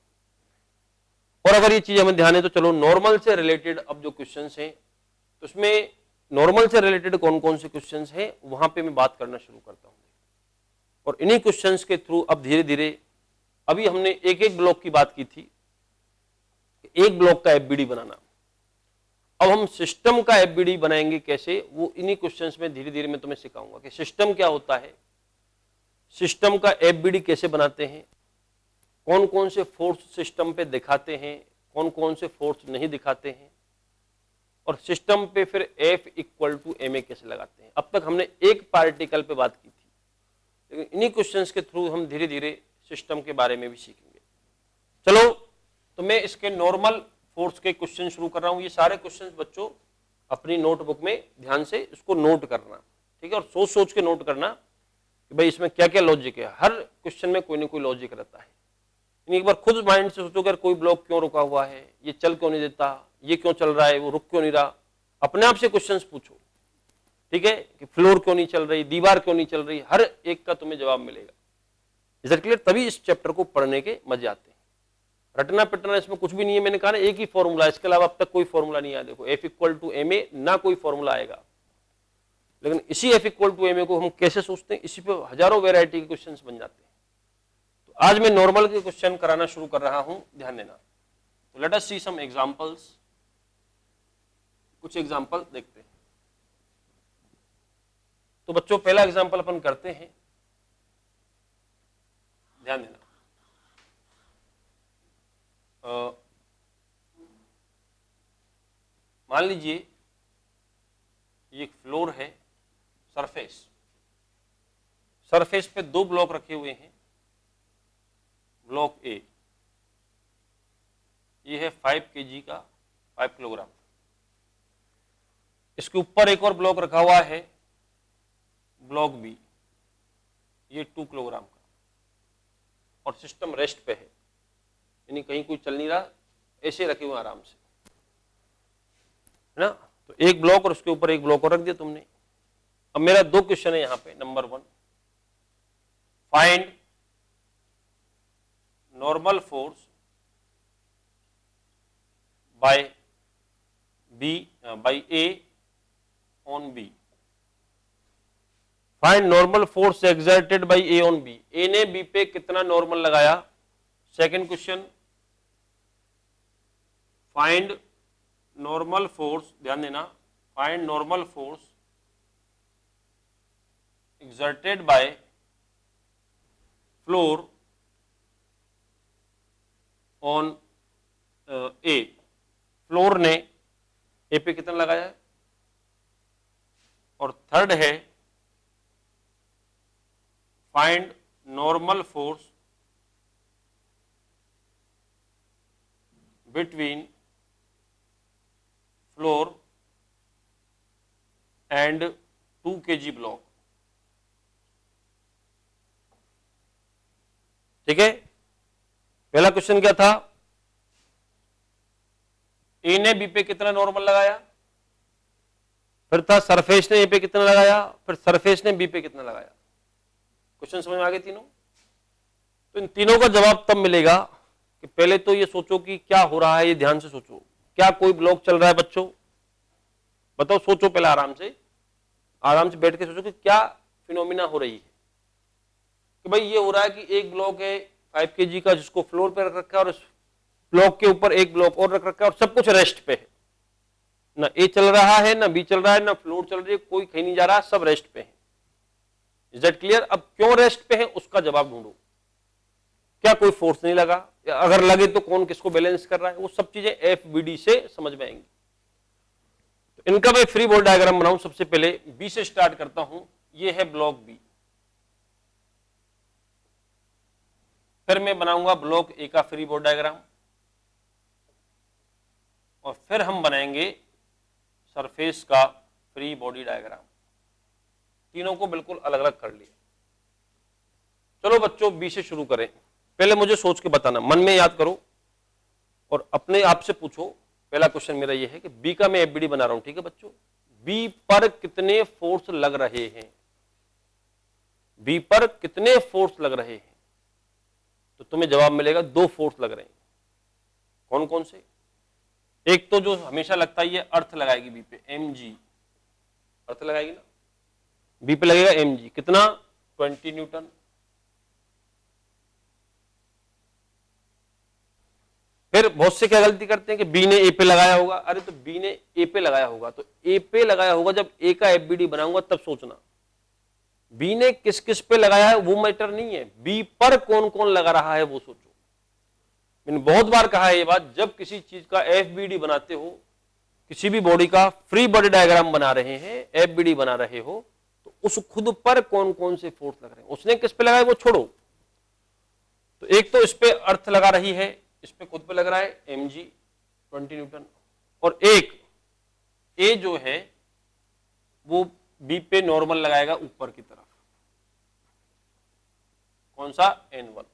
और अगर ये चीज हमें ध्यान है तो चलो नॉर्मल से रिलेटेड अब जो क्वेश्चंस हैं, तो उसमें नॉर्मल से रिलेटेड कौन कौन से क्वेश्चंस हैं वहां पे मैं बात करना शुरू करता हूं, और इन्हीं क्वेश्चंस के थ्रू अब धीरे धीरे, अभी हमने एक एक ब्लॉक की बात की थी, एक ब्लॉक का FBD बनाना, अब हम सिस्टम का FBD बनाएंगे कैसे, वो इन्हीं क्वेश्चंस में धीरे धीरे मैं तुम्हें सिखाऊंगा कि सिस्टम क्या होता है, सिस्टम का FBD कैसे बनाते हैं, कौन कौन से फोर्स सिस्टम पे दिखाते हैं, कौन कौन से फोर्स नहीं दिखाते हैं, और सिस्टम पे फिर F = ma कैसे लगाते हैं। अब तक हमने एक पार्टिकल पे बात की थी, लेकिन इन्हीं क्वेश्चंस के थ्रू हम धीरे धीरे सिस्टम के बारे में भी सीखेंगे। चलो, तो मैं इसके नॉर्मल फोर्स के क्वेश्चन शुरू कर रहा हूं। ये सारे क्वेश्चंस बच्चों अपनी नोटबुक में ध्यान से इसको नोट करना, ठीक है, और सोच सोच के नोट करना कि भाई इसमें क्या क्या लॉजिक है। हर क्वेश्चन में कोई ना कोई लॉजिक रहता है। एक बार खुद माइंड से सोचो कि कोई ब्लॉक क्यों रुका हुआ है, ये चल क्यों नहीं देता, ये क्यों चल रहा है, वो रुक क्यों नहीं रहा, अपने आप से क्वेश्चंस पूछो, ठीक है, कि फ्लोर क्यों नहीं चल रही, दीवार क्यों नहीं चल रही, हर एक का तुम्हें जवाब मिलेगा। Is it clear? तभी इस चैप्टर को पढ़ने के मजे आते हैं। रटना पिटना इसमें कुछ भी नहीं है। मैंने कहा ना एक ही फॉर्मूला, इसके अलावा अब तक कोई फॉर्मूला नहीं आया। देखो F = ma, ना कोई फॉर्मूला आएगा, लेकिन इसी F = ma को हम कैसे सोचते हैं, इसी पे हजारों वेराइटी के क्वेश्चन बन जाते हैं। तो आज मैं नॉर्मल के क्वेश्चन कराना शुरू कर रहा हूं, ध्यान देना। तो लेट अस सी सम एग्जांपल्स, कुछ एग्जांपल देखते हैं। तो बच्चों पहला एग्जांपल अपन करते हैं, ध्यान देना। मान लीजिए ये एक फ्लोर है, सरफेस, सरफेस पे 2 ब्लॉक रखे हुए हैं। ब्लॉक A ये है 5 kg का, 5 किलोग्राम। इसके ऊपर एक और ब्लॉक रखा हुआ है, ब्लॉक B, ये 2 किलोग्राम का, और सिस्टम रेस्ट पे है, यानी कहीं कोई चल नहीं रहा, ऐसे रखे हुए आराम से, है ना। तो एक ब्लॉक और उसके ऊपर एक ब्लॉक और रख दिया तुमने। अब मेरा 2 क्वेश्चन है यहाँ पे। Number 1, find normal force by A on B, find normal force exerted by A on B, A ने बी पे कितना नॉर्मल लगाया। Second question, find normal force, ध्यान देना, find normal force exerted by floor on A, floor ने A पे कितना लगाया है। और थर्ड है find normal force between floor and 2 kg block. ठीक है, पहला क्वेश्चन क्या था, ए ने बी पे कितना नॉर्मल लगाया, फिर था सरफेस ने ए पे कितना लगाया, फिर सरफेस ने बी पे कितना लगाया। क्वेश्चन समझ में आ गए तीनों। तो इन तीनों का जवाब तब मिलेगा कि पहले तो ये सोचो कि क्या हो रहा है, ये ध्यान से सोचो। क्या कोई ब्लॉक चल रहा है बच्चों, बताओ, सोचो पहले आराम से बैठ के सोचो कि क्या फिनोमिना हो रही है। कि भाई ये हो रहा है कि एक ब्लॉक है 5 kg का जिसको फ्लोर पे रख रखा है, और उस ब्लॉक के ऊपर एक ब्लॉक और रख रखा है, और सब कुछ रेस्ट पे है, ना ए चल रहा है, ना बी चल रहा है, ना फ्लोर चल रही है, कोई कहीं नहीं जा रहा, सब रेस्ट पे है। Is that clear. अब क्यों रेस्ट पे है उसका जवाब ढूंढो। क्या कोई फोर्स नहीं लगा, या अगर लगे तो कौन किसको बैलेंस कर रहा है, वो सब चीजें FBD से समझ में आएंगी। तो इनका मैं फ्री बॉडी डायग्राम बनाऊं। सबसे पहले बी से स्टार्ट करता हूं। ये है ब्लॉक बी, फिर मैं बनाऊंगा ब्लॉक ए का फ्री बॉडी डायग्राम, और फिर हम बनाएंगे सरफेस का फ्री बॉडी डायग्राम। तीनों को बिल्कुल अलग अलग कर लिया। चलो बच्चों बी से शुरू करें। पहले मुझे सोच के बताना, मन में याद करो और अपने आप से पूछो। पहला क्वेश्चन मेरा ये है कि बी का मैं FBD बना रहा हूं, ठीक है बच्चों। बी पर कितने फोर्स लग रहे हैं, बी पर कितने फोर्स लग रहे हैं, तो तुम्हें जवाब मिलेगा 2 फोर्स लग रहे हैं। कौन कौन से, एक तो जो हमेशा लगता है ये अर्थ लगाएगी बी पे, mg, अर्थ लगाएगी ना, बी पे लगेगा mg, कितना 20 न्यूटन। फिर बहुत से क्या गलती करते हैं कि बी ने ए पे लगाया होगा। अरे तो बी ने ए पे लगाया होगा, तो ए पे लगाया होगा, जब ए का FBD बनाऊंगा तब सोचना बी ने किस किस पे लगाया है वो मैटर नहीं है, बी पर कौन कौन लगा रहा है वो सोचो। मैंने बहुत बार कहा है ये बात, जब किसी चीज का FBD बनाते हो, किसी भी बॉडी का फ्री बॉडी डायग्राम बना रहे हैं, FBD बना रहे हो, तो उस खुद पर कौन कौन से फोर्स लग रहे हैं, उसने किस पे लगाया वो छोड़ो। तो एक तो इस पे अर्थ लगा रही है, इस पे खुद पे लग रहा है mg 20 न्यूटन, और एक ए जो है वो बी पे नॉर्मल लगाएगा ऊपर की तरफ, कौन सा N1।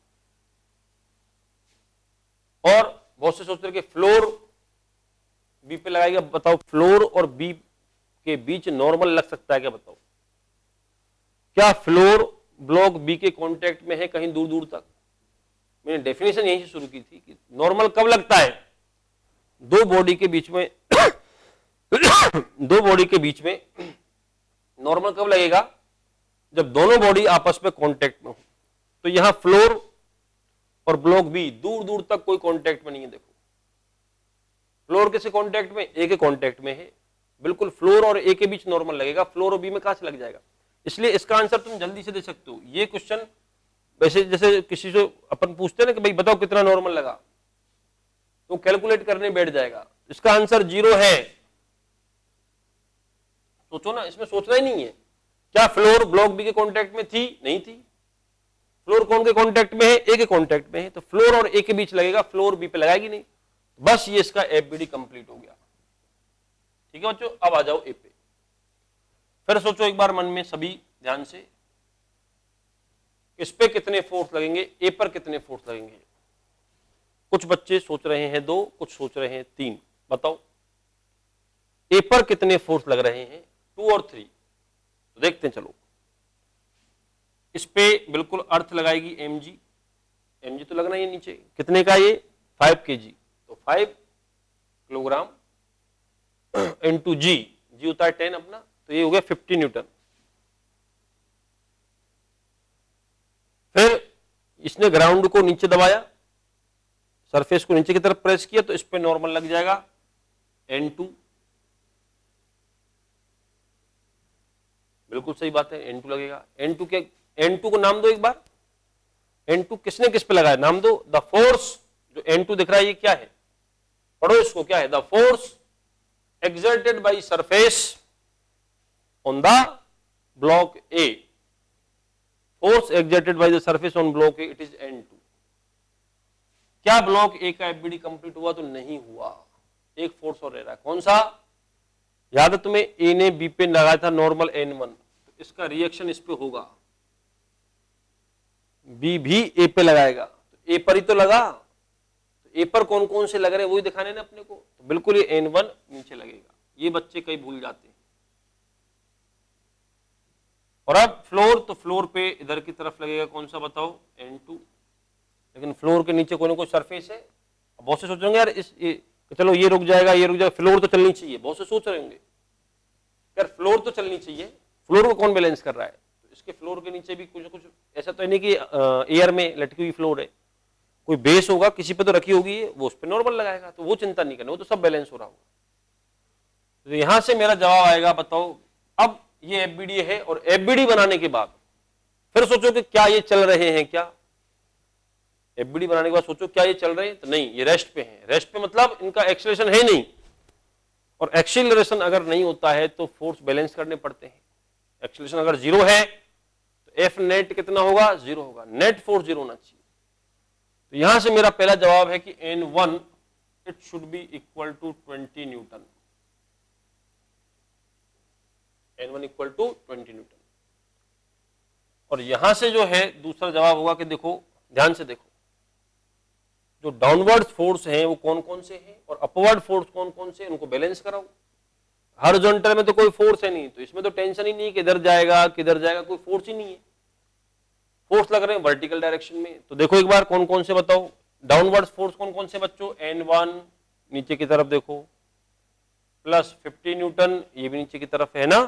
और बहुत से सोचते हैं कि फ्लोर बी पे लगाएगा। बताओ फ्लोर और बी के बीच नॉर्मल लग सकता है क्या, बताओ। क्या फ्लोर ब्लॉक बी के कांटेक्ट में है कहीं दूर दूर तक। मैंने डेफिनेशन यहीं से शुरू की थी कि नॉर्मल कब लगता है, दो बॉडी के बीच में दो बॉडी के बीच में नॉर्मल कब लगेगा, जब दोनों बॉडी आपस में कांटेक्ट में हो। तो यहां फ्लोर और ब्लॉक बी दूर दूर तक कोई कांटेक्ट में नहीं है। देखो फ्लोर किसके कांटेक्ट में, ए के कांटेक्ट में है, बिल्कुल फ्लोर और ए के बीच नॉर्मल लगेगा, फ्लोर और बी में कहां से लग जाएगा। इसलिए इसका आंसर तुम जल्दी से दे सकते हो। ये क्वेश्चन वैसे जैसे किसी से अपन पूछते हैं ना कि भाई बताओ कितना नॉर्मल लगा, तो कैलकुलेट करने बैठ जाएगा। इसका आंसर 0 है। सोचो ना, इसमें सोचना ही नहीं है। क्या फ्लोर ब्लॉक बी के कांटेक्ट में थी, नहीं थी। फ्लोर कौन के कांटेक्ट में है, ए के कांटेक्ट में है, तो फ्लोर और ए के बीच लगेगा, फ्लोर बी पे लगाएगी नहीं। बस ये इसका FBD कंप्लीट हो गया। ठीक है बच्चों, अब आ जाओ ए पे। फिर सोचो एक बार मन में सभी ध्यान से, इस पे कितने फोर्स लगेंगे, ए पर कितने फोर्स लगेंगे। कुछ बच्चे सोच रहे हैं 2, कुछ सोच रहे हैं 3। बताओ ए पर कितने फोर्स लग रहे हैं, 2 और 3। तो देखते हैं, चलो। इस पे बिल्कुल अर्थ लगाएगी mg तो लगना ही नीचे, कितने का ये 5 kg, तो 5 किलोग्राम इंटू जी होता है 10 अपना, तो ये हो गया 50 न्यूटन। फिर इसने ग्राउंड को नीचे दबाया, सरफेस को नीचे की तरफ प्रेस किया, तो इस पे नॉर्मल लग जाएगा N2। बिल्कुल सही बात है, N2 लगेगा। N2 के N2 को नाम दो एक बार। N2 किसने किस पे लगाया, नाम दो। द फोर्स, जो N2 दिख रहा है ये क्या है, पढ़ो इसको, क्या है, the force exerted by surface on the block A, force exerted by the surface on block A, it is N2। क्या ब्लॉक ए का एफबीडी कंप्लीट हुआ, तो नहीं हुआ, एक फोर्स और रह रहा है। कौन सा, याद है तुम्हें, ए ने बी पे लगाया था नॉर्मल N1, तो इसका रिएक्शन इस पे होगा, बी भी ए पे लगाएगा, तो ए पर ही तो लगा, तो ए पर कौन कौन से लग रहे हैं वही दिखाने ना अपने को, तो बिल्कुल ये N1 नीचे लगेगा। ये बच्चे कई भूल जाते हैं। और अब फ्लोर, तो फ्लोर पे इधर की तरफ लगेगा कौन सा बताओ, N2। लेकिन फ्लोर के नीचे कोई ना कोई सरफेस है। बहुत से सोच रहे होंगे यार चलो ये रुक जाएगा, ये रुक जाएगा, फ्लोर तो चलनी चाहिए। बहुत से सोच रहे होंगे यार फ्लोर तो चलनी चाहिए, फ्लोर को कौन बैलेंस कर रहा है, तो इसके फ्लोर के नीचे भी कुछ कुछ ऐसा तो नहीं कि एयर में लटकी हुई फ्लोर है, कोई बेस होगा, किसी पे तो रखी होगी, वो उस पर नॉर्मल लगाएगा, तो वो चिंता नहीं करना, वो तो सब बैलेंस हो रहा होगा। तो यहां से मेरा जवाब आएगा, बताओ अब ये एफबीडी है, और एफबीडी बनाने के बाद फिर सोचो कि क्या ये चल रहे हैं, क्या एफबीडी बनाने के बाद सोचो क्या ये चल रहे हैं, तो नहीं, ये रेस्ट पे हैं। रेस्ट पे मतलब इनका एक्सीलरेशन है नहीं, और एक्सीलरेशन अगर नहीं होता है तो फोर्स बैलेंस करने पड़ते हैं। एक्सीलरेशन अगर जीरो है तो एफ नेट कितना होगा, जीरो होगा, नेट फोर्स जीरो होना चाहिए। तो यहां से मेरा पहला जवाब है कि N1 it should be equal to 20 newton. N1 equal to 20 newton. और यहां से जो है दूसरा जवाब होगा कि देखो, ध्यान से देखो, जो डाउनवर्ड फोर्स हैं वो कौन कौन से हैं और अपवर्ड फोर्स कौन कौन से हैं, उनको बैलेंस कराओ। हॉरिजॉन्टल में तो कोई फोर्स है नहीं, तो इसमें तो टेंशन ही नहीं किधर जाएगा किधर जाएगा, कोई फोर्स ही नहीं है। फोर्स लग रहे हैं वर्टिकल डायरेक्शन में, तो देखो एक बार कौन कौन से बताओ डाउनवर्ड फोर्स कौन कौन से बच्चों, N1 नीचे की तरफ देखो, प्लस 50 न्यूटन, ये भी नीचे की तरफ है ना,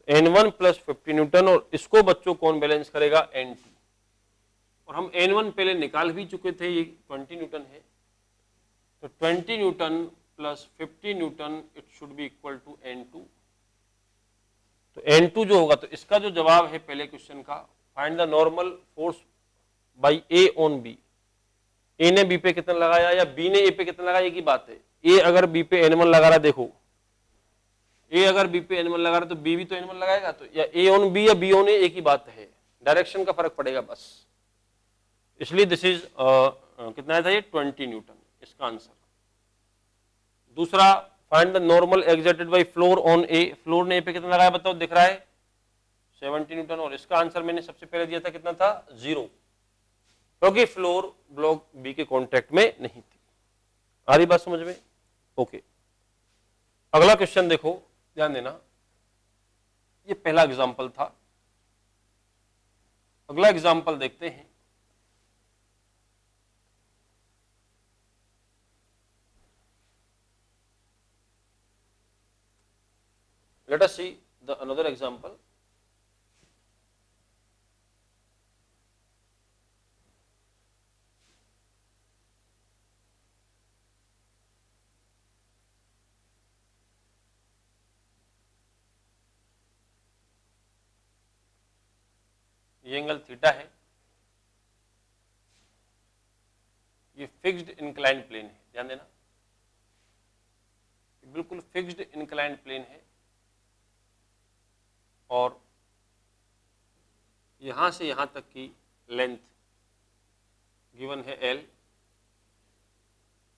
N1 प्लस 50 न्यूटन, और इसको बच्चों कौन बैलेंस करेगा, N2। और हम N1 पहले निकाल भी चुके थे, ये 20 न्यूटन है, तो 20 newton plus 50 newton it should be equal to N2। तो N2 जो होगा, तो इसका जो जवाब है पहले क्वेश्चन का, find the normal force by A on B. A ने बी पे कितना लगाया या बी ने ए पे कितना लगाया, एक ही बात है। ए अगर बी पे N1 लगा रहा, देखो ए अगर बी पे N1 लगा रहा तो बी भी तो N1 लगाएगा, तो या ए ऑन बी या बी ऑन ए, एक ही बात है, डायरेक्शन का फर्क पड़ेगा बस। इसलिए दिस इज कितना था ये, 20 न्यूटन इसका आंसर। दूसरा, find the normal exerted by floor on A. Floor ने ए पे कितना लगाया बताओ, दिख रहा है 70 न्यूटन, और इसका आंसर मैंने सबसे पहले दिया था कितना था, 0, क्योंकि फ्लोर ब्लॉक बी के कॉन्टेक्ट में नहीं थी। आ रही बात समझ में, ओके। अगला क्वेश्चन देखो, ध्यान देना, ये पहला एग्जाम्पल था। अगला एग्जाम्पल देखते हैं। Let us see the another example. ये एंगल थीटा है, ये फिक्स्ड इंक्लाइन प्लेन है, ध्यान देना, बिल्कुल फिक्स्ड इंक्लाइन प्लेन है, और यहां से यहां तक की लेंथ गिवन है L।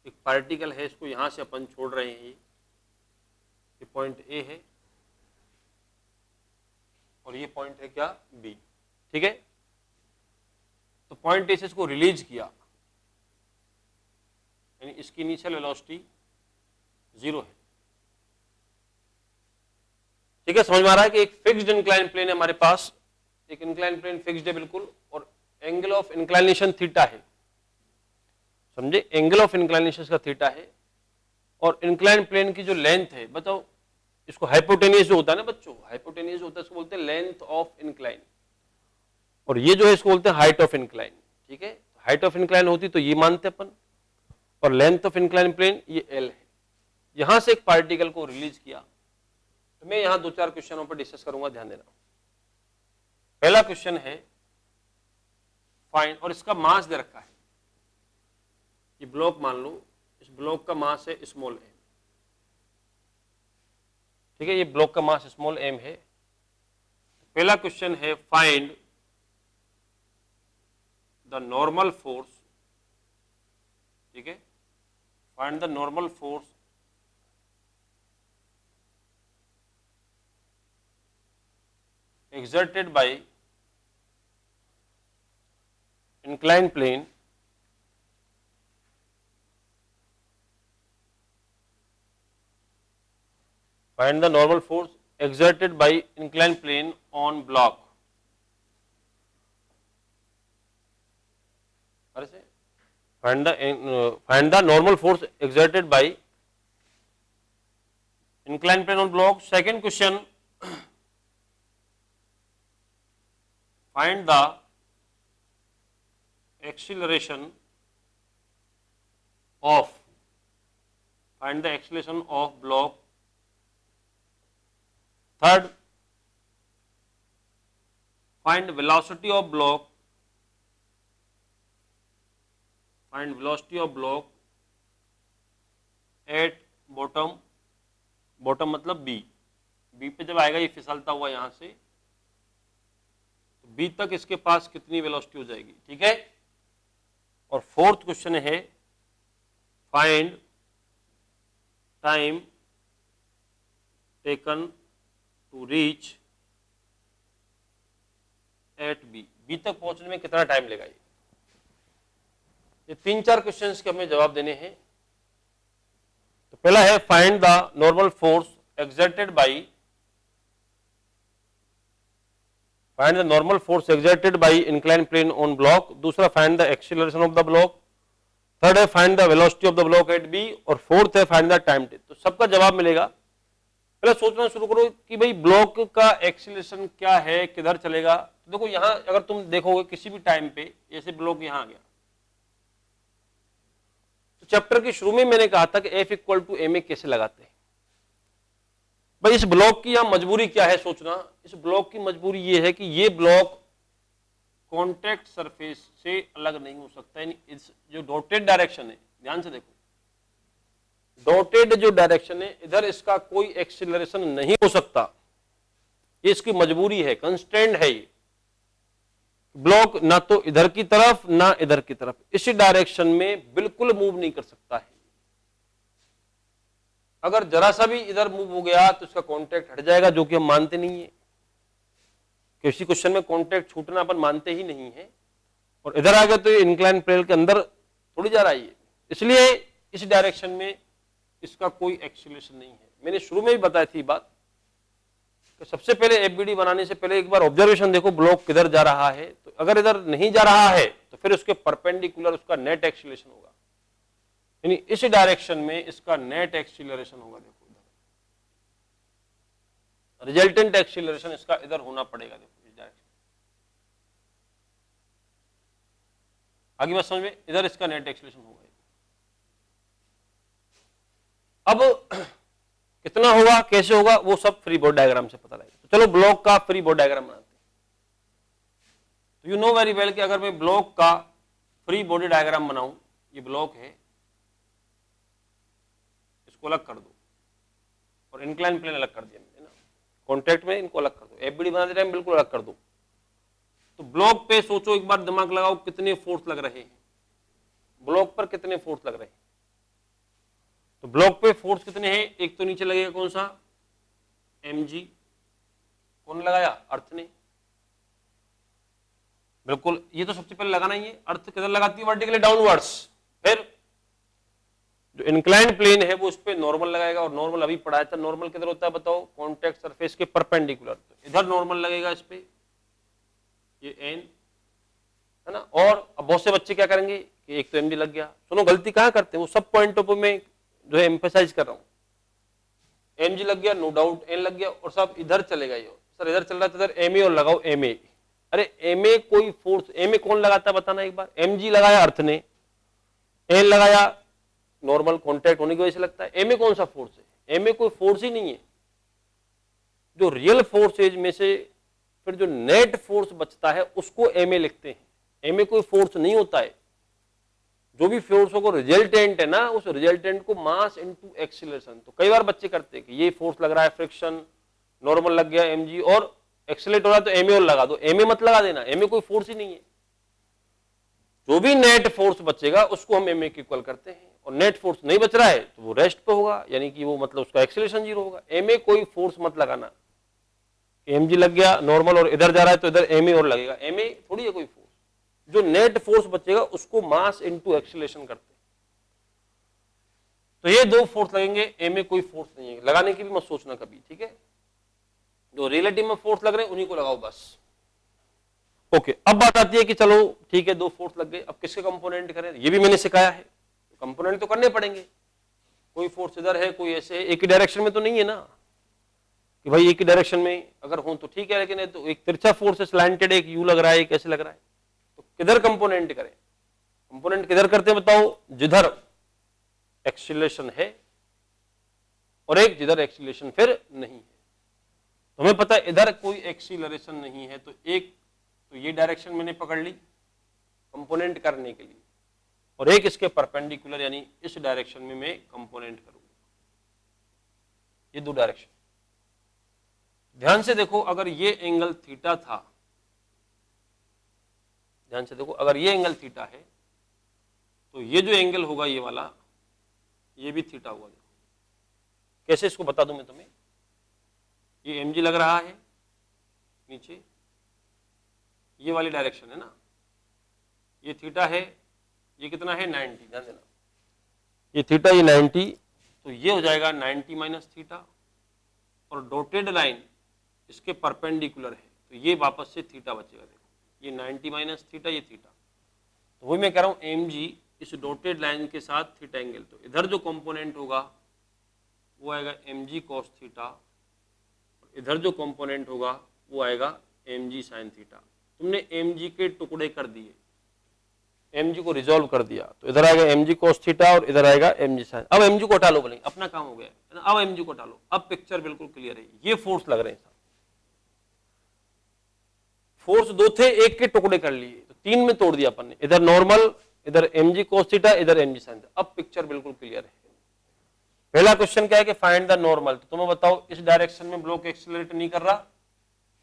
एक पार्टिकल है, इसको यहां से अपन छोड़ रहे हैं, ये पॉइंट A है और ये पॉइंट है क्या, B, ठीक है। तो पॉइंट A से इसको रिलीज किया, यानी इसकी इनिशियल वेलोसिटी 0 है, ठीक है। समझ में आ रहा है कि एक फिक्स्ड इंक्लाइन प्लेन है हमारे पास, एक इंक्लाइन प्लेन फिक्स्ड है बिल्कुल, और एंगल ऑफ इंक्लाइनेशन थीटा है, समझे, एंगल ऑफ इंक्लाइनेशन का थीटा है, और इंक्लाइन प्लेन की जो लेंथ है बताओ, इसको हाइपोटेनियस जो होता है ना बच्चों, हाइपोटेनियस होता है इसको बोलते हैं लेंथ ऑफ इंक्लाइन, और ये जो है इसको बोलते हैं हाइट ऑफ इंक्लाइन। ठीक है, हाइट ऑफ इंक्लाइन होती तो ये मानते अपन, और लेंथ ऑफ इंक्लाइन प्लेन ये एल है। यहां से एक पार्टिकल को रिलीज किया, तो मैं यहां 2-4 क्वेश्चनों पर डिस्कस करूंगा, ध्यान देना। पहला क्वेश्चन है फाइंड, और इसका मास दे रखा है, ये ब्लॉक मान लो, इस ब्लॉक का मास है स्मॉल एम। ठीक है, ये ब्लॉक का मास स्मॉल एम है। पहला क्वेश्चन है फाइंड द नॉर्मल फोर्स। ठीक है, find the normal force exerted by inclined plane find the normal force exerted by inclined plane on block. Find the normal force exerted by inclined plane on block. Second question, find the acceleration of block. Third, find velocity of block. Find velocity of block at bottom. Bottom मतलब B, B पे जब आएगा ये फिसलता हुआ यहां से, B तक इसके पास कितनी वेलोसिटी हो जाएगी। ठीक है, और फोर्थ क्वेश्चन है find time taken to reach at B, B तक पहुंचने में कितना टाइम लगेगा। ये 3-4 क्वेश्चंस के हमें जवाब देने हैं। तो पहला है find the normal force exerted by, find the normal force exerted by inclined plane on block. दूसरा find the acceleration of the block. Third है find the velocity of the block at B, और fourth है find the time take. तो सबका जवाब मिलेगा। पहले सोचना शुरू करो कि भाई ब्लॉक का एक्सीलरेशन क्या है, किधर चलेगा। तो देखो यहां अगर तुम देखोगे किसी भी टाइम पे, जैसे ब्लॉक यहां आ गया, तो चैप्टर के शुरू में मैंने कहा था कि F equal to M A कैसे लगाते हैं। भाई इस ब्लॉक की यहां मजबूरी क्या है सोचना। इस ब्लॉक की मजबूरी ये है कि ये ब्लॉक कॉन्टैक्ट सरफेस से अलग नहीं हो सकता, यानी इस जो डॉटेड डायरेक्शन है, ध्यान से देखो, डॉटेड जो डायरेक्शन है इधर इसका कोई एक्सीलरेशन नहीं हो सकता, ये इसकी मजबूरी है, कंस्ट्रेंट है। ये ब्लॉक ना तो इधर की तरफ ना इधर की तरफ, इसी डायरेक्शन में बिल्कुल मूव नहीं कर सकता है। अगर जरा सा भी इधर मूव हो गया तो इसका कांटेक्ट हट जाएगा, जो कि हम मानते नहीं है। किसी क्वेश्चन में कांटेक्ट छूटना अपन मानते ही नहीं है, और इधर आ गया तो ये इंक्लाइन प्लेन के अंदर थोड़ी जा रहा है, इसलिए इस डायरेक्शन में इसका कोई एक्सीलरेशन नहीं है। मैंने शुरू में भी बताई थी बात कि सबसे पहले एफबीडी बनाने से पहले एक बार ऑब्जर्वेशन देखो ब्लॉक किधर जा रहा है। तो अगर इधर नहीं जा रहा है तो फिर उसके परपेंडिकुलर उसका नेट एक्सीलरेशन होगा, यानी इस डायरेक्शन में इसका नेट एक्सीलरेशन होगा। देखो रिजल्टेंट एक्सीलरेशन इसका इधर होना पड़ेगा। देखो इस डायरेक्शन, आगे बात समझ में, इधर इसका नेट एक्सीलरेशन होगा। अब कितना होगा, कैसे होगा, वो सब फ्री बॉडी डायग्राम से पता लगेगा। तो चलो ब्लॉक का फ्री बॉडी डायग्राम बनाते हैं। तो यू नो वेरी वेल कि अगर मैं ब्लॉक का फ्री बॉडी डायग्राम बनाऊं, ये ब्लॉक है, इसको अलग कर दो और इंक्लाइन प्लेन अलग कर दिया मैंने ना, कॉन्टैक्ट में इनको अलग कर दो, एफबीडी बनाते टाइम बिल्कुल अलग कर दो। तो ब्लॉक पे सोचो, एक बार दिमाग लगाओ कितने फोर्स लग रहे हैं, ब्लॉक पर कितने फोर्स लग रहे हैं। तो ब्लॉक पे फोर्स कितने हैं, एक तो नीचे लगेगा कौन सा, mg, कौन लगाया, अर्थ ने, बिल्कुल ये तो सबसे पहले लगाना ही है। अर्थ किधर लगाती है, वर्टिकली डाउनवर्ड्स। फिर जो इंक्लाइंड प्लेन है वो उस पे नॉर्मल लगाएगा, और नॉर्मल अभी पढ़ाया था, नॉर्मल किधर होता है बताओ, कॉन्टैक्ट सरफेस के परपेंडिकुलर। तो इधर नॉर्मल लगेगा इस पे, ये n है ना। और अब बहुत से बच्चे क्या करेंगे कि एक तो mg लग गया। सुनो गलती कहां करते हैं, वो सब पॉइंटों पर मैं जो है एम्फेसाइज कर रहा हूं। mg लग गया, नो डाउट n लग गया, और साहब इधर चलेगा ये, सर इधर चल रहा था, इधर ma और लगाओ ma। अरे ma कोई फोर्स, ma कौन लगाता है बताना एक बार? mg लगाया अर्थ ने, n लगाया नॉर्मल कॉन्टैक्ट होने की वजह से लगता है। ma कौन सा फोर्स है? ma कोई फोर्स ही नहीं है। जो रियल फोर्सेज में से फिर जो नेट फोर्स बचता है उसको ma लिखते हैं। ma कोई फोर्स नहीं होता है। जो भी फोर्सों को रिजल्टेंट है ना, उस रिजल्टेंट को मास इनटू एक्सीलरेशन। तो कई बार बच्चे करते हैं कि ये फोर्स लग रहा है, फ्रिक्शन, नॉर्मल लग गया mg, और एक्सीलरेट हो रहा है तो ma और लगा दो। ma मत लगा देना, ma कोई फोर्स ही नहीं है। जो भी नेट फोर्स बचेगा उसको हम ma के इक्वल करते हैं, और नेट फोर्स नहीं बच रहा है तो वो रेस्ट पे होगा, यानी कि वो मतलब उसका एक्सीलरेशन 0 होगा। ma कोई फोर्स मत लगाना, mg लग गया नॉर्मल और इधर जा रहा है तो इधर ma और लगेगा, ma थोड़ी है कोई फोर्स। जो नेट फोर्स बचेगा उसको मास इनटू एक्सीलरेशन करते हैं। तो ये दो फोर्स लगेंगे, ma कोई फोर्स नहीं है, लगाने की भी मत सोचना कभी, ठीक है। जो रिलेटिव में फोर्स लग रहे हैं उन्हीं को लगाओ बस। ओके, अब बात आती है कि चलो ठीक है, दो फोर्स लग गए, अब किसके कंपोनेंट करें? ये भी मैंने सिखाया है, कंपोनेंट तो करने पड़ेंगे। कोई फोर्स इधर है, कोई ऐसे, एक ही डायरेक्शन में तो नहीं है ना कि भाई एक ही डायरेक्शन में अगर हो तो ठीक है, लेकिन है तो एक तिरछा फोर्स है, स्लैंटेड, एक यू लग रहा है, एक ऐसे लग रहा है, तो किधर कंपोनेंट करें? कंपोनेंट किधर करते हैं बताओ? जिधर एक्सीलरेशन है और एक जिधर एक्सीलरेशन फिर नहीं है। तो हमें पता है इधर कोई एक्सीलरेशन नहीं है, तो एक तो ये डायरेक्शन मैंने पकड़ ली कंपोनेंट करने के लिए, और एक इसके परपेंडिकुलर यानी इस डायरेक्शन में मैं कंपोनेंट करूंगा। ये दो डायरेक्शन ध्यान से देखो, अगर ये एंगल थीटा था, ध्यान से देखो, अगर ये एंगल थीटा है तो ये जो एंगल होगा ये वाला, ये भी थीटा होगा। देखो कैसे, इसको बता दूं मैं तुम्हें। ये mg लग रहा है नीचे, ये वाली डायरेक्शन है ना, ये थीटा है, ये कितना है 90, ध्यान देना, ये थीटा, ये 90, तो ये हो जाएगा 90 माइनस थीटा, और डॉटेड लाइन इसके परपेंडिकुलर है तो ये वापस से थीटा बचेगा। देखो ये 90 माइनस थीटा, ये थीटा, तो वही मैं कह रहा हूं mg इस डॉटेड लाइन के साथ थीटा एंगल, तो इधर जो कंपोनेंट होगा वो आएगा mg cos थीटा, और इधर जो कंपोनेंट होगा वो आएगा mg sin थीटा। तुमने mg के टुकड़े कर दिए, mg को रिजॉल्व कर दिया, तो इधर आएगा mg cos थीटा और इधर आएगा mg sin। अब mg को हटा लो, बोलेंगे अपना काम हो गया, अब mg को हटा लो, अब पिक्चर बिल्कुल क्लियर है। ये फोर्स लग रहे हैं, फोर्स दो थे, एक के टुकड़े कर लिए, तो तीन में तोड़ दिया अपन ने, इधर नॉर्मल, इधर mg cos थीटा, इधर mg sin थीटा। अब पिक्चर बिल्कुल क्लियर है। पहला क्वेश्चन क्या है कि फाइंड द नॉर्मल, तो तुम्हें बताओ इस डायरेक्शन में ब्लॉक एक्सीलरेट नहीं कर रहा,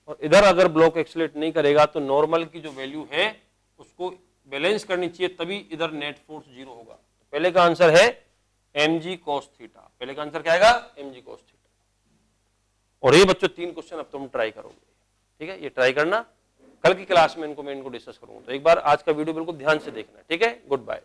और इधर अगर ब्लॉक एक्सीलरेट नहीं करेगा तो नॉर्मल की जो वैल्यू है उसको बैलेंस करनी चाहिए, तभी इधर नेट फोर्स 0 होगा। तो पहले का आंसर है mg cos थीटा, पहले का आंसर क्या आएगा? mg cos theta. और ये बच्चों 3 क्वेश्चन अब तुम ट्राई करोगे, ठीक है, ये ट्राई करना, कल की क्लास में मैं इनको डिस्कस करूंगा। तो एक बार आज का वीडियो बिल्कुल ध्यान से देखना, ठीक है। Good bye.